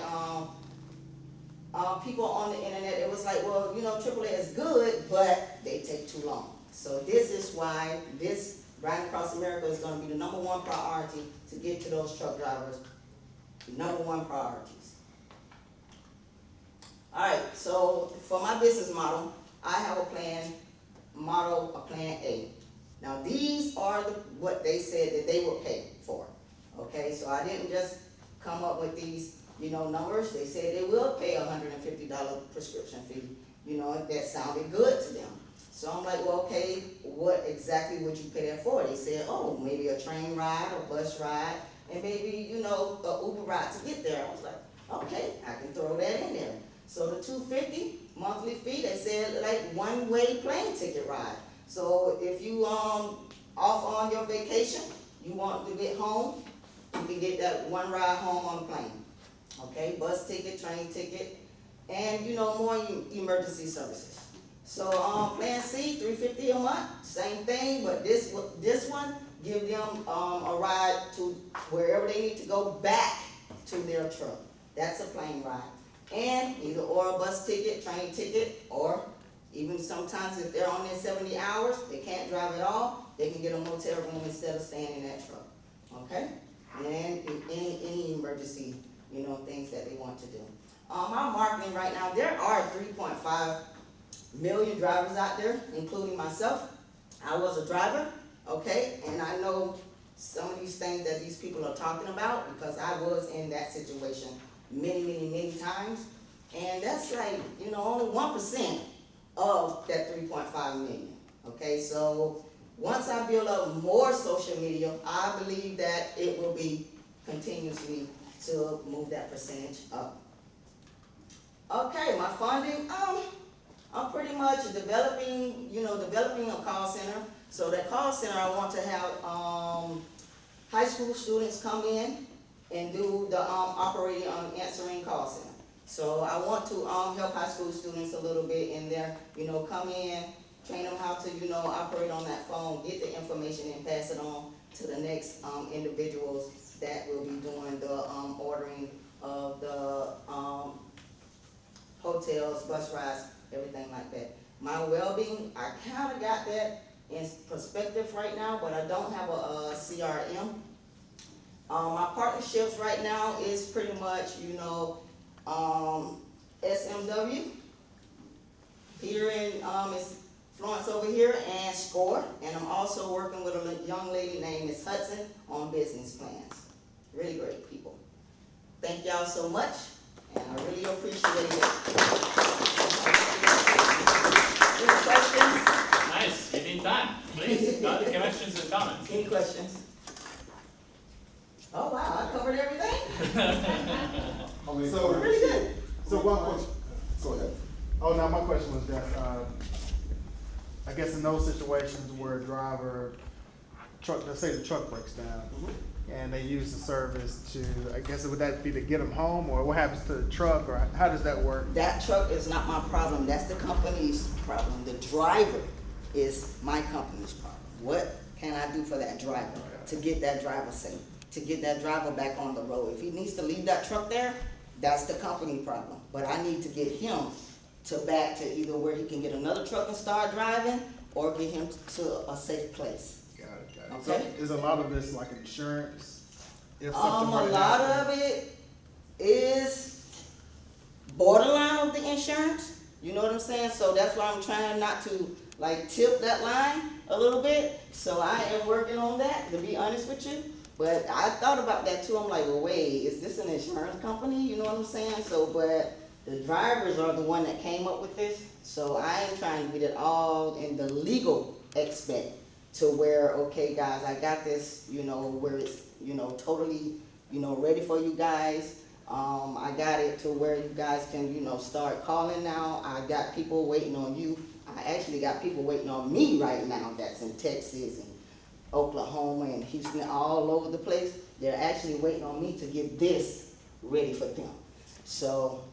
people on the internet, it was like, well, you know, AAA is good, but they take too long. So this is why this Riding Across America is going to be the #1 priority to get to those truck drivers. #1 priorities. All right, so for my business model, I have a plan A. Now these are what they said that they would pay for. Okay, so I didn't just come up with these, you know, numbers. They said they will pay a $150 prescription fee. You know, that sounded good to them. So I'm like, well, okay, what exactly would you pay that for? They said, oh, maybe a train ride, a bus ride, and maybe, you know, a Uber ride to get there. I was like, okay, I can throw that in there. So the $250 monthly fee, they said like one-way plane ticket ride. So if you off on your vacation, you want to get home, you can get that one ride home on the plane. Okay, bus ticket, train ticket, and, you know, more emergency services. So plan C, $350 a month, same thing, but this one give them a ride to wherever they need to go back to their truck. That's a plane ride. And either or a bus ticket, train ticket, or even sometimes if they're on there 70 hours, they can't drive at all, they can get a motel room instead of staying in that truck. Okay? And in any emergency you know, things that they want to do. Our marketing right now, there are 3.5 million drivers out there, including myself. I was a driver, okay, and I know some of these things that these people are talking about because I was in that situation many times. And that's like, you know, only 1% of that 3.5 million, okay? So once I build up more social media, I believe that it will be continuously to move that percentage up. Okay, my funding, I'm pretty much developing a call center. So that call center, I want to have high school students come in and do the operating on answering call center. So I want to help high school students a little bit in there, you know, come in, train them how to, you know, operate on that phone, get the information and pass it on to the next individuals that will be doing the ordering of the hotels, bus rides, everything like that. My well-being, I kind of got that in perspective right now, but I don't have a CRM. My partnerships right now is pretty much, you know, SMW, Peter and is Florence over here, and SCORE. And I'm also working with a young lady named Miss Hudson on business plans. Really great people. Thank y'all so much, and I really appreciate it. Any questions? Nice, within time. Please, questions and comments. Any questions? Oh wow, I covered everything. So, Really good. so one question, Go ahead. oh, now my question was that, I guess in those situations where a driver, let's say the truck breaks down, and they use the service to, I guess would that be to get them home, or what happens to the truck, or how does that work? That truck is not my problem, that's the company's problem. The driver is my company's problem. What can I do for that driver to get that driver safe, to get that driver back on the road? If he needs to leave that truck there, that's the company problem. But I need to get him back to either where he can get another truck and start driving, or get him to a safe place. Got it. Okay. So is a lot of this like insurance? If A something were to lot happen? of it is borderline of the insurance, you know what I'm saying? So that's why I'm trying not to like tip that line a little bit. So I am working on that, to be honest with you. But I thought about that too. I'm like, well, wait, is this an insurance company? You know what I'm saying? So, but the drivers are the one that came up with this. So I am trying to get it all in the legal aspect to where, okay, guys, I got this, you know, where it's, you know, totally, you know, ready for you guys. I got it to where you guys can, you know, start calling now. I got people waiting on you. I actually got people waiting on me right now that's in Texas and Oklahoma and Houston, all over the place. They're actually waiting on me to get this ready for them. So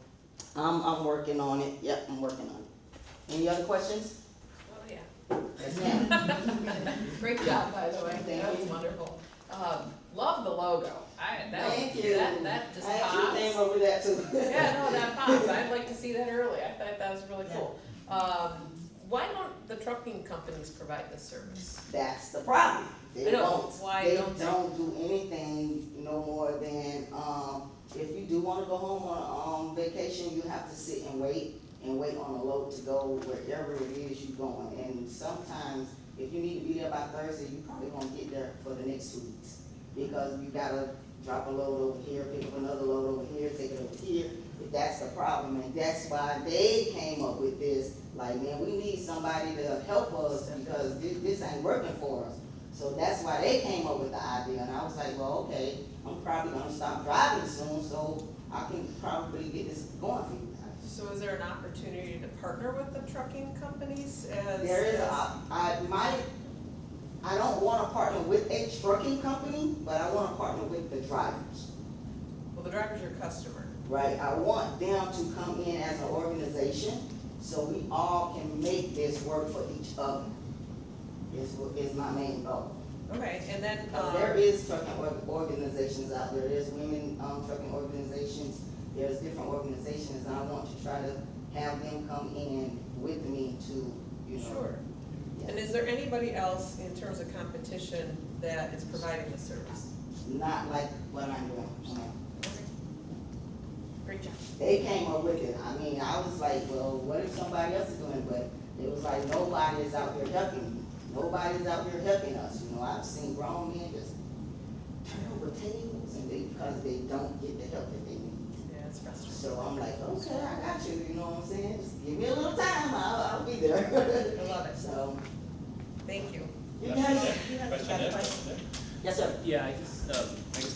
I'm working on it. Yep, I'm working on it. Any other questions? Oh, yeah. Yes, ma'am. Great job, by the way. Thank That was you. wonderful. Love the logo. Thank you. That just I actually pops. came up with that too. Yeah, no, that pops. I'd like to see that early. I thought that was really cool. Why don't the trucking companies provide this service? That's the problem. They I know. don't. Why They don't they? don't do anything no more than, if you do wanna go home on vacation, you have to sit and wait on a load to go wherever it is you're going. And sometimes, if you need to be there by Thursday, you probably won't get there for the next 2 weeks. Because you gotta drop a load over here, pick up another load over here, take it over here. That's the problem, and that's why they came up with this. Like, man, we need somebody to help us because this ain't working for us. So that's why they came up with the idea, and I was like, well, okay, I'm probably gonna stop driving soon, so I can probably get this going for you guys. So is there an opportunity to partner with the trucking companies as? There is, I don't wanna partner with a trucking company, but I wanna partner with the drivers. Well, the driver's your customer. Right, I want them to come in as an organization, so we all can make this work for each other, is my main goal. Okay, and then, There is trucking organizations out there, there's women, trucking organizations, there's different organizations, and I want to try to have them come in with me to, you know. sure. Yeah. And is there anybody else in terms of competition that is providing the service? Not like what I'm doing, no. Okay. Great job. They came up with it. I mean, I was like, well, what if somebody else is doing it? But it was like, nobody is out there helping me. Nobody's out there helping us. You know, I've seen grown men just turn over tables and because they don't get the help that they need. Yeah, it's frustrating. So I'm like, okay, I got you. You know what I'm saying? Just give me a little time. I'll be there. I love it. So, Thank you. You guys, you have a question? yes, sir. Yeah, I guess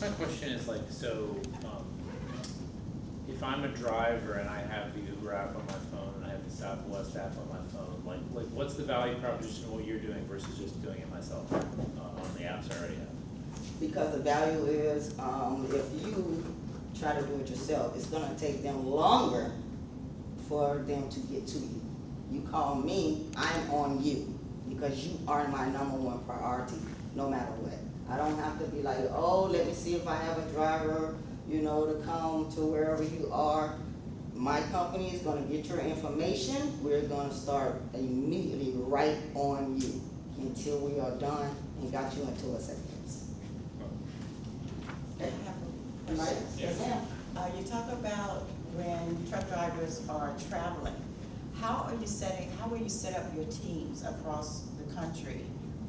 my question is like, so, if I'm a driver and I have the Uber app on my phone and I have the Southwest app on my phone, like what's the value proposition of what you're doing versus just doing it myself on the apps I already have? Because the value is, if you try to do it yourself, it's gonna take them longer for them to get to you. You call me, I'm on you, because you are my number one priority, no matter what. I don't have to be like, oh, let me see if I have a driver, you know, to come to wherever you are. My company is gonna get your information. We're gonna start immediately right on you until we are done and got you into acceptance. I have a Right? question. Yes, ma'am. You talk about when truck drivers are traveling. How are you set up your teams across the country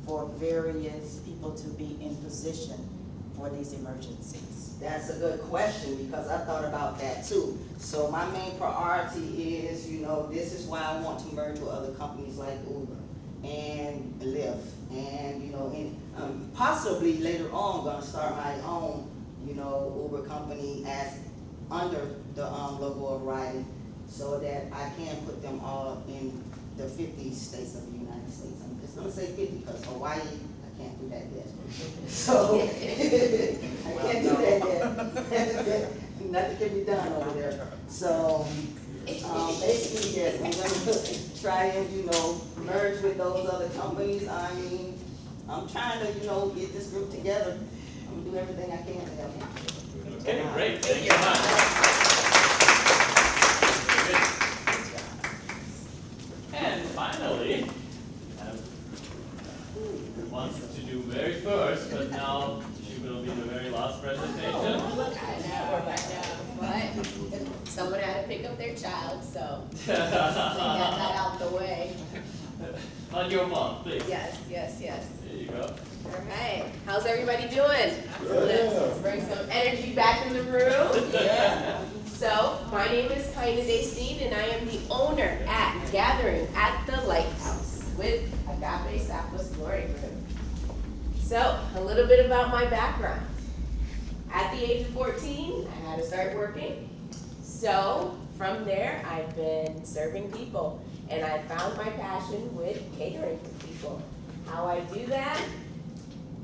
for various people to be in position for these emergencies? That's a good question because I thought about that too. So my main priority is, you know, this is why I want to merge with other companies like Uber and Lyft and, you know, and possibly later on gonna start my own, you know, Uber company as under the logo of riding so that I can put them all in the 50 states of the United States. I'm just gonna say 50 because Hawaii, I can't do that yet. So, I can't do that yet. Nothing can be done over there. So, basically, yes, I'm gonna try and, you know, merge with those other companies. I mean, I'm trying to, you know, get this group together. I'm gonna do everything I can to help them. Okay, great, thank you very much. And finally, who wants to do very first, but now she will be the very last presentation. I know, but someone had to pick up their child, so we got that out the way. Not your fault, please. Yes, yes, yes. There you go. All right, how's everybody doing? Let's bring some energy back in the room. Yeah. So, my name is Kinda Daystine, and I am the owner at Gathering at the Lighthouse with Agape Southwest Glory Group. So, a little bit about my background. At the age of 14, I had to start working. So, from there, I've been serving people, and I found my passion with catering to people. How I do that?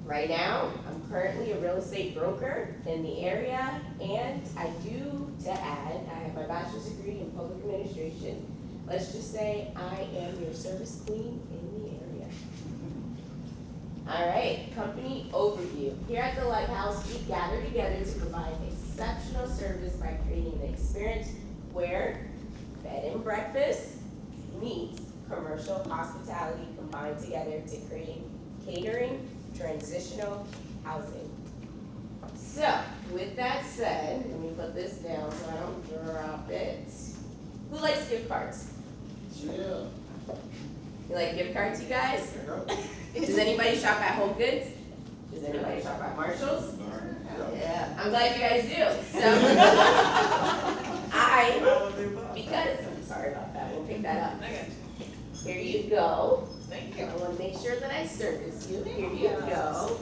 Right now, I'm currently a real estate broker in the area, and I do, to add, I have my bachelor's degree in public administration. Let's just say I am your service queen in the area. All right, company overview. Here at the Lighthouse, we gather together to provide exceptional service by creating an experience where bed and breakfast meets commercial hospitality combined together to create catering, transitional housing. So, with that said, let me put this down so I don't drop it. Who likes gift cards? Yeah. You like gift cards, you guys? Does anybody shop at Home Goods? Does anybody shop at Marshall's? Yeah, I'm glad you guys do. So, I'm sorry about that, we'll pick that up. Here you go. Thank you. I want to make sure that I service you. Here you go.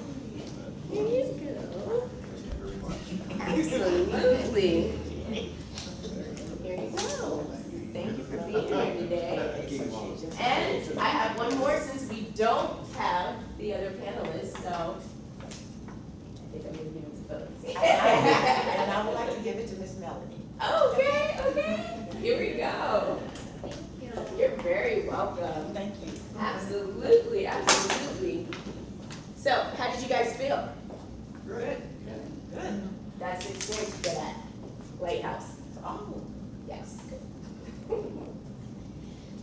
Here you go. Absolutely. Here you go. Thank you for being here today. And I have one more since we don't have the other panelists, so I think I'm going to give it to Phyllis. And I would like to give it to Miss Melanie. Okay. Here we go. You're very welcome. Thank you. Absolutely. So, how did you guys feel? Good. That's the experience you get at Lighthouse. Oh. Yes.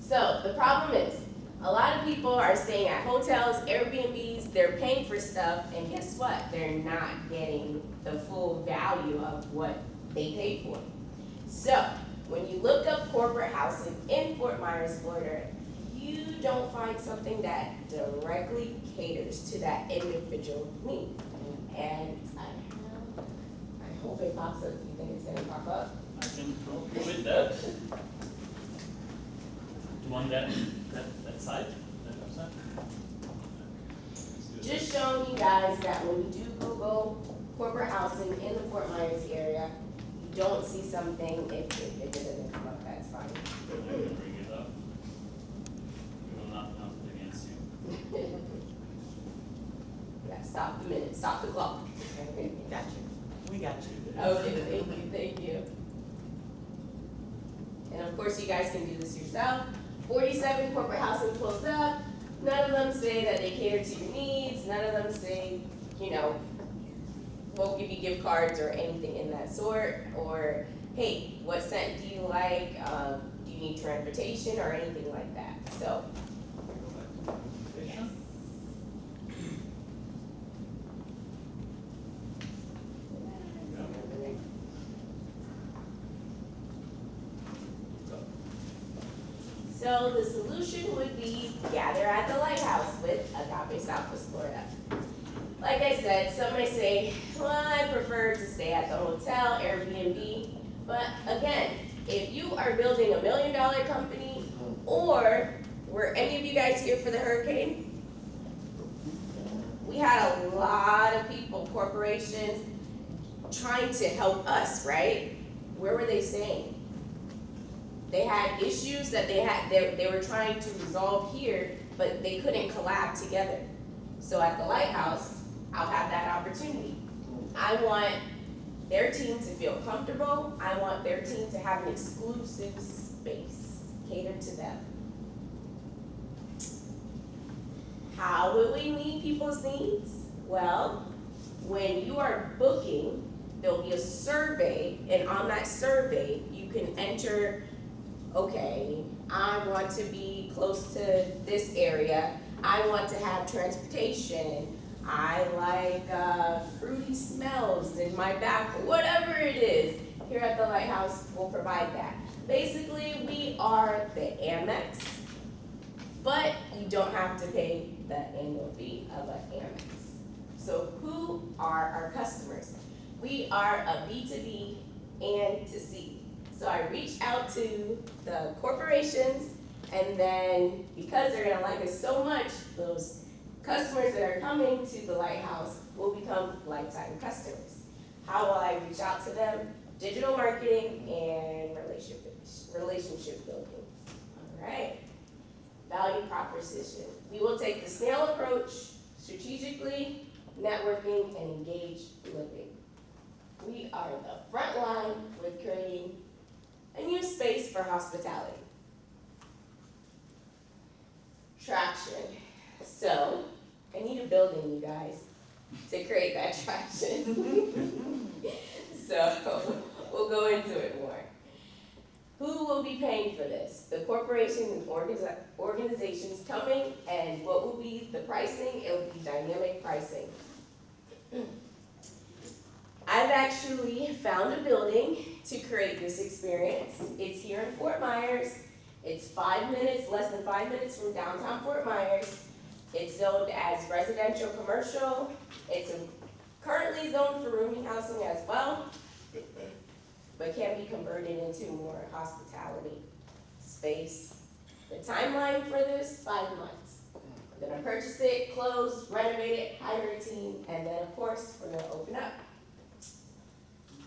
So, the problem is, a lot of people are staying at hotels, Airbnbs, they're paying for stuff, and guess what? They're not getting the full value of what they paid for. So, when you look up corporate housing in Fort Myers, Florida, you don't find something that directly caters to that individual need. And I hope it pops up. Do you think it's gonna pop up? I can help you with that. Do you want that site, that website? Let's do Just this. showing you guys that when you do Google corporate housing in the Fort Myers area, you don't see something, if it doesn't come up, that's fine. I can bring it up. We will not count it against you. Yeah, stop the minute, stop the clock. Got you. We got you. Okay, thank you. And of course, you guys can do this yourself. 47 corporate housing pulls up. None of them say that they cater to your needs. None of them say, you know, we'll give you gift cards or anything in that sort. Or, hey, what scent do you like? Do you need transportation or anything like that? So, so the solution would be gather at the lighthouse with Agape Southwest Florida. Like I said, some may say, well, I prefer to stay at the hotel, Airbnb. But again, if you are building $1 million company, or were any of you guys here for the hurricane? We had a lot of people, corporations, trying to help us, right? Where were they staying? They had issues that they were trying to resolve here, but they couldn't collab together. So at the lighthouse, I'll have that opportunity. I want their team to feel comfortable. I want their team to have an exclusive space catered to them. How will we meet people's needs? Well, when you are booking, there'll be a survey, and on that survey, you can enter, okay, I want to be close to this area. I want to have transportation. I like fruity smells in my back, whatever it is. Here at the Lighthouse, we'll provide that. Basically, we are the Amex, but you don't have to pay the annual fee of an Amex. So who are our customers? We are a B2B and to C. So I reach out to the corporations, and then because they're gonna like us so much, those customers that are coming to the Lighthouse will become lifetime customers. How will I reach out to them? Digital marketing and relationship building. All right. Value proposition. We will take the snail approach, strategically, networking, and engage living. We are the front line with creating a new space for hospitality. Traction. So, I need a building, you guys, to create that traction. So, we'll go into it more. Who will be paying for this? The corporations and organizations coming, and what will be the pricing? It will be dynamic pricing. I've actually found a building to create this experience. It's here in Fort Myers. It's 5 minutes, less than 5 minutes from downtown Fort Myers. It's zoned as residential commercial. It's currently zoned for rooming housing as well, but can be converted into more hospitality space. The timeline for this, 5 months. We're gonna purchase it, close, renovate it, hire a team, and then of course, we're gonna open up.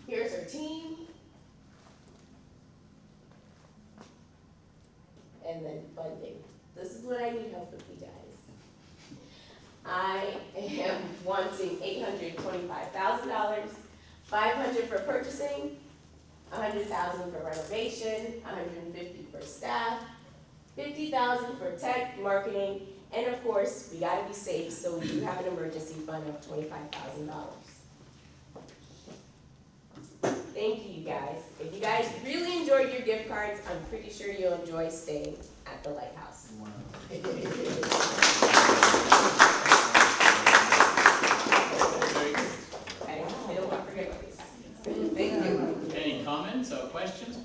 Here's our team. And then funding. This is what I need help with, you guys. I am wanting $825,000, $500 for purchasing, $100,000 for renovation, $150,000 for staff, $50,000 for tech, marketing, and of course, we gotta be safe, so we do have an emergency fund of $25,000. Thank you, guys. If you guys really enjoyed your gift cards, I'm pretty sure you'll enjoy staying at the Lighthouse. Wow. I don't want to forget about this. Thank you. Any comments or questions,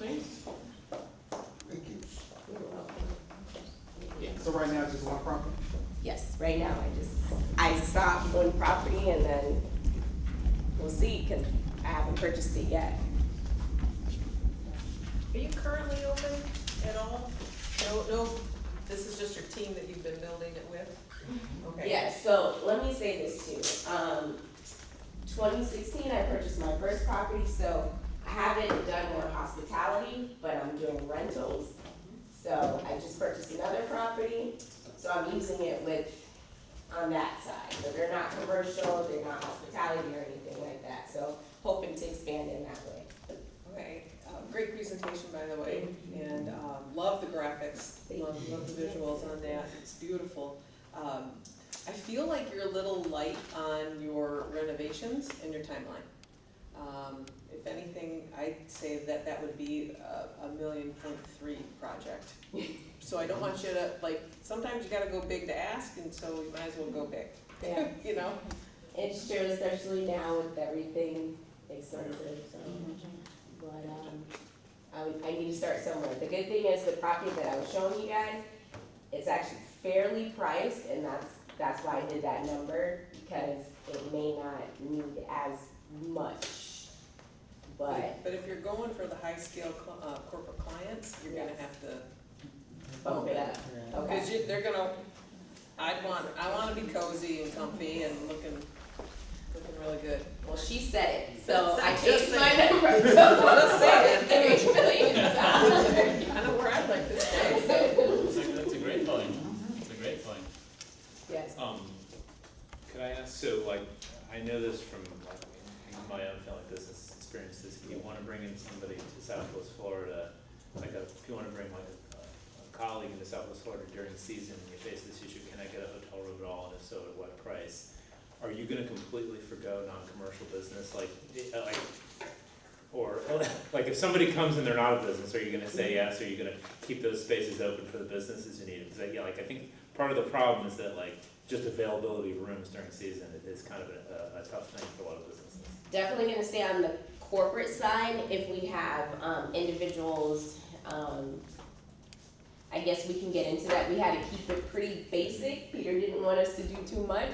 So right now, just one property? Yes, right now, I saw one property and then we'll see, cause I haven't purchased it yet. Are you currently open at all? No, this is just your team that you've been building it with? Okay. Yeah, so let me say this too. 2016, I purchased my first property, so I haven't done more hospitality, but I'm doing rentals. So I just purchased another property, so I'm using it on that side. So they're not commercial, they're not hospitality or anything like that, so hoping to expand in that way. Okay, great presentation, by the way, and love the graphics, love the visuals on that, it's beautiful. I feel like you're a little light on your renovations and your timeline. If anything, I'd say that would be a $1.3 million project. So I don't want you to, like, sometimes you gotta go big to ask, and so you might as well go big. Yeah. You know? It's true, especially now with everything expensive, so. But, I need to start somewhere. The good thing is the property that I was showing you guys, it's actually fairly priced, and that's why I did that number, because it may not need as much. But if you're going for the high scale corporate clients, you're gonna have to bump it up. Okay. Because they're gonna, I wanna be cozy and comfy and looking really good. Well, she said it, so I Just changed my saying. number. Just saying. $3 I know where I'd like to stay. That's a great point. That's a great point. Yes. Could I ask, so like, I know this from like my own family business experiences, if you wanna bring in somebody to Southwest Florida, if you wanna bring like a colleague into Southwest Florida during the season, and you face this issue, can I get a hotel room at all, and if so, at what price? Are you gonna completely forgo non-commercial business, or like if somebody comes and they're not a business, are you gonna say yes, or are you gonna keep those spaces open for the businesses who need it? Because I think part of the problem is that like, just availability of rooms during season is kind of a tough thing for a lot of businesses. Definitely gonna stay on the corporate side. If we have individuals, I guess we can get into that. We had to keep it pretty basic. Peter didn't want us to do too much.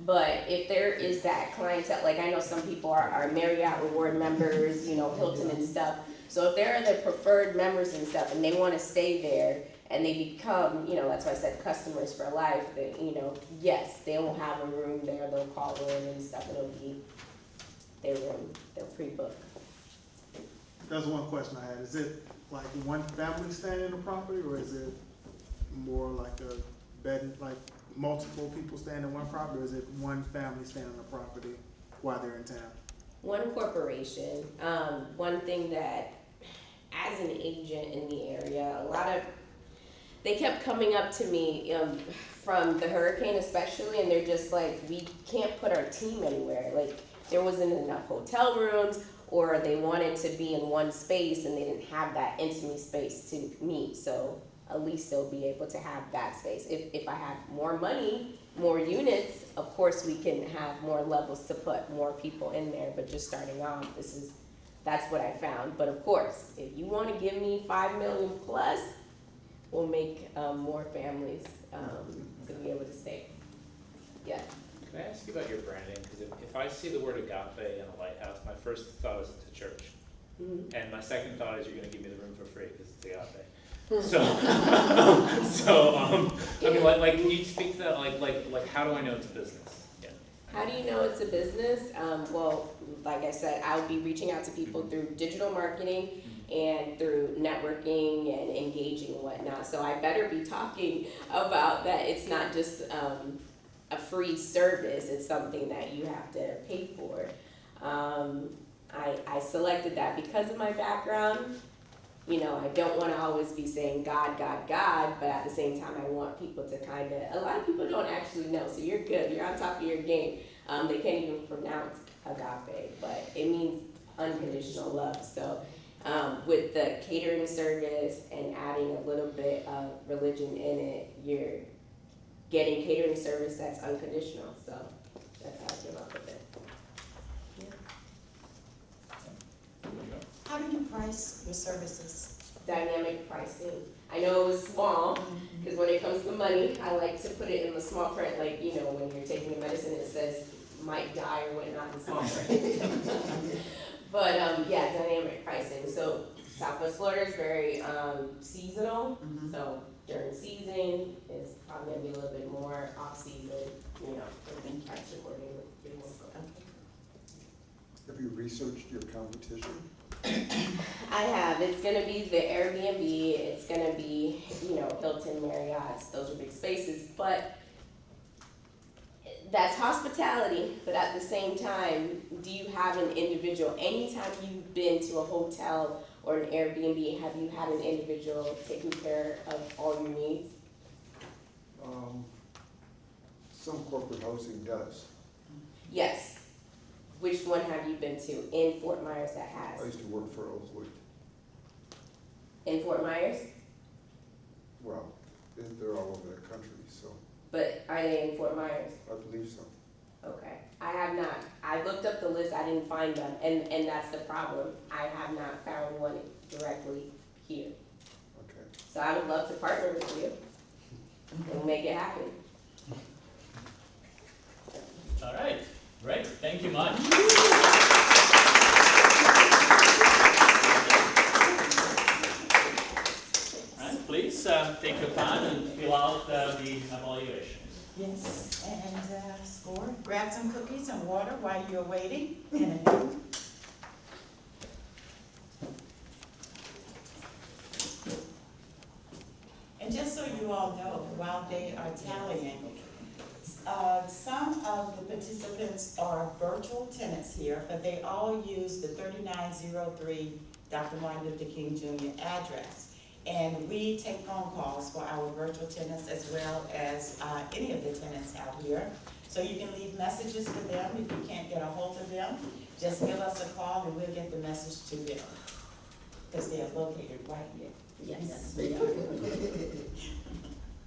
But if there is that clientele, like I know some people are Marriott Reward members, Hilton and stuff. So if they're the preferred members and stuff and they wanna stay there and they become, that's why I said customers for life, that, yes, they will have a room there, they'll call in and stuff, and it'll be their room, they'll pre-book. That's one question I had. Is it like one family staying in the property, or is it more like a bed, like multiple people staying in one property, or is it one family staying on the property while they're in town? One corporation. One thing that, as an agent in the area, they kept coming up to me from the hurricane especially, and they're just like, we can't put our team anywhere. Like, there wasn't enough hotel rooms, or they wanted to be in one space and they didn't have that intimate space to meet. So at least they'll be able to have that space. If I have more money, more units, of course we can have more levels to put more people in there, but just starting off, that's what I found. But of course, if you wanna give me 5 million plus, we'll make more families to be able to stay. Yeah. Can I ask you about your branding? Because if I see the word agape in a lighthouse, my first thought is it's a church. Mm-hmm. And my second thought is you're gonna give me the room for free because it's agape. Can you speak to that? Like, how do I know it's a business? Yeah. How do you know it's a business? Well, like I said, I would be reaching out to people through digital marketing and through networking and engaging and whatnot. So I better be talking about that. It's not just a free service. It's something that you have to pay for. I selected that because of my background. I don't want to always be saying God, God, God, but at the same time, I want people to a lot of people don't actually know, so you're good, you're on top of your game. They can't even pronounce agape, but it means unconditional love. So with the catering service and adding a little bit of religion in it, you're getting catering service that's unconditional. So that's how I came up with it. How do you price your services? dynamic pricing. I know it was small, because when it comes to money, I like to put it in the small print, like, you know, when you're taking the medicine, it says might die or whatnot in small print. But, yeah, dynamic pricing. So Southwest Florida is very seasonal, so during season is probably gonna be a little bit more, off season, you know, everything priced accordingly. Have you researched your competition? I have. It's gonna be the Airbnb, it's gonna be, you know, Hilton, Marriott's, those are big spaces, but that's hospitality, but at the same time, do you have an individual, anytime you've been to a hotel or an Airbnb, have you had an individual taking care of all your needs? Some corporate housing does. Yes. Which one have you been to in Fort Myers that has? I used to work for Ocsody. In Fort Myers? Well, they're all over the country, so But are they in Fort Myers? I believe so. Okay, I have not. I looked up the list, I didn't find them, and that's the problem. I have not found one directly here. Okay. So I would love to partner with you and make it happen. All right, great, thank you much. All right, please take your time and fill out the evaluation. Yes, and score. Grab some cookies and water while you're waiting. And just so you all know, while they are tallying, some of the participants are virtual tenants here, but they all use the 3903 Dr. Martin Luther King Jr. address. And we take phone calls for our virtual tenants as well as any of the tenants out here. So you can leave messages for them. If you can't get a hold of them, just give us a call and we'll get the message to them. Because they are located right here. Yes. They are.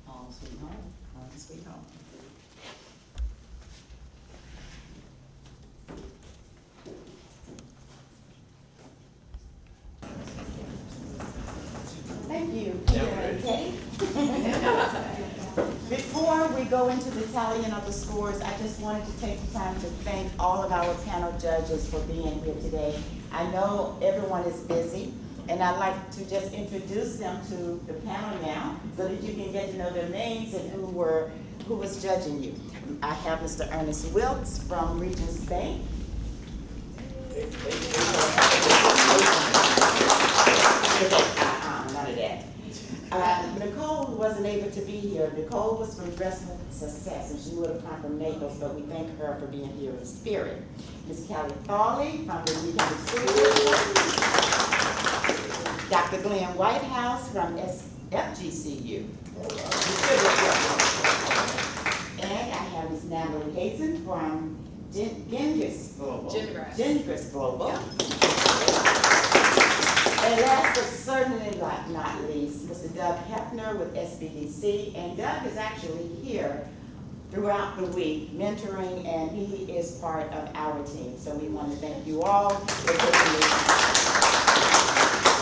Home sweet home, home sweet home. Thank you, Peter and Kate. Before we go into the tallying of the scores, I just wanted to take the time to thank all of our panel judges for being here today. I know everyone is busy, and I'd like to just introduce them to the panel now so that you can get to know their names and who was judging you. I have Mr. Ernest Wilkes from Regents Bank. None of that. Nicole wasn't able to be here. Nicole was from Dressman Success, and she would have come from Naples, but we thank her for being here in spirit. Ms. Kelly Thawley from the New County School District. Dr. Glenn Whitehouse from FGCU. And I have Ms. Natalie Hazen from Gingras Global. Gingras Global. And last but certainly not least, Mr. Doug Hefner with SBDC. And Doug is actually here throughout the week mentoring, and he is part of our team. So we want to thank you all for taking the time.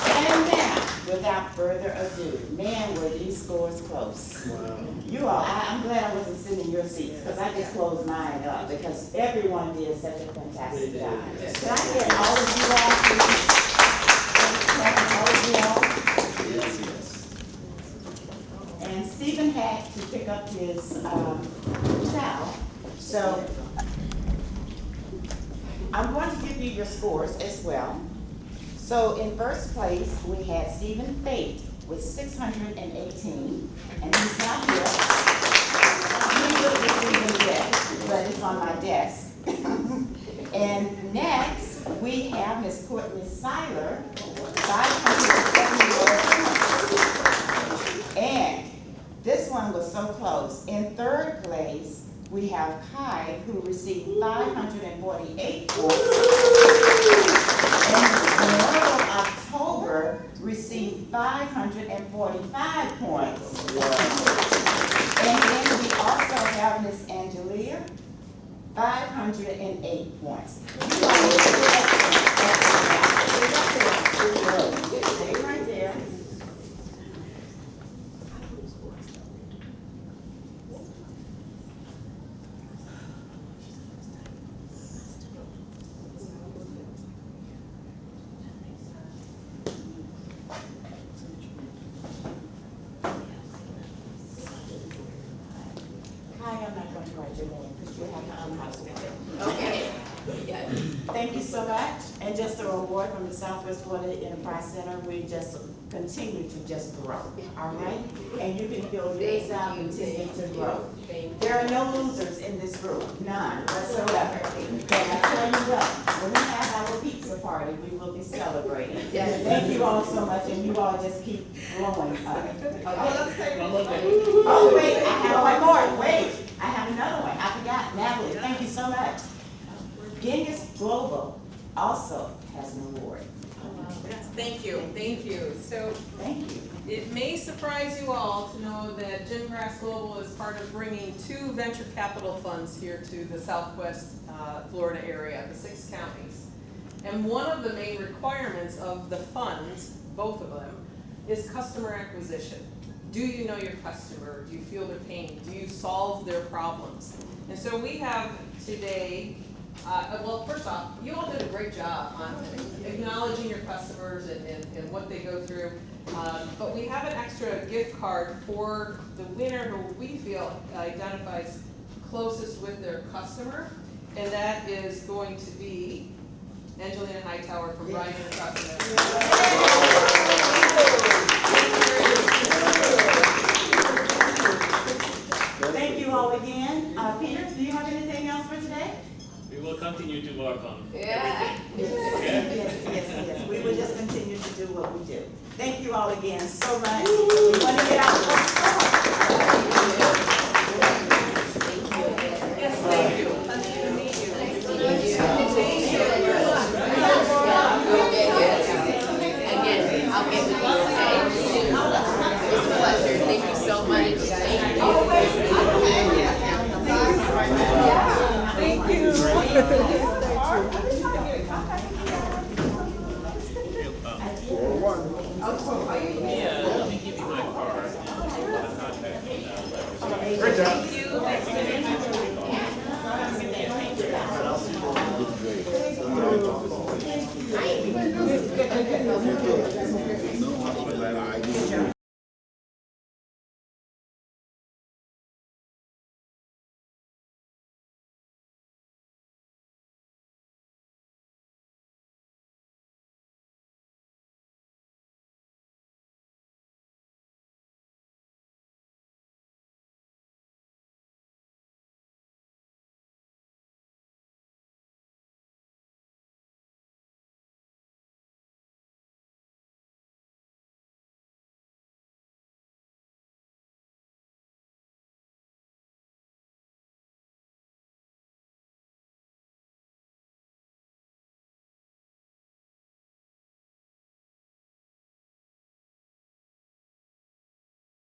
And now, without further ado, man, were these scores close. Wow. You all, I'm glad I wasn't sitting in your seats, because I just closed mine up, because everyone did such a fantastic job. Can I get all of you all, please? All of you all? Yes, yes. And Stephen had to pick up his child, so I'm going to give you your scores as well. So in first place, we had Stephen Fate with 618, and he's not here. He would have received a check, but it's on my desk. And next, we have Ms. Courtney Seiler, 571 points. And this one was so close. In third place, we have Kai, who received 548 points. And Memorial October received 545 points. And then we also have Miss Angelia, 508 points. Stay right there. We'll have to unhouse it. Okay. Yeah. Thank you so much. And just a reward from the Southwest Florida Enterprise Center, we just continue to just grow, all right? And you can feel yours out, continue to grow. There are no losers in this group, none whatsoever. But I tell you what, when we have our pizza party, we will be celebrating. Yes. Thank you all so much, and you all just keep growing up. Okay? One more thing. Oh, wait, I have one more, wait, I have another one, I forgot, Natalie, thank you so much. Genghis Global also has an award. Thank you, thank you. So Thank you. it may surprise you all to know that Jim Grass Global is part of bringing 2 venture capital funds here to the Southwest Florida area, the 6 counties. And one of the main requirements of the funds, both of them, is customer acquisition. Do you know your customer? Do you feel their pain? Do you solve their problems? And so we have today, well, first off, you all did a great job on acknowledging your customers and what they go through. But we have an extra gift card for the winner who we feel identifies closest with their customer. And that is going to be Angelina Hightower from Brian and Thank you all again. Peter, do you have anything else for today? We will continue to work on Yeah. everything. Yes. We will just continue to do what we do. Thank you all again so much. We want to get out.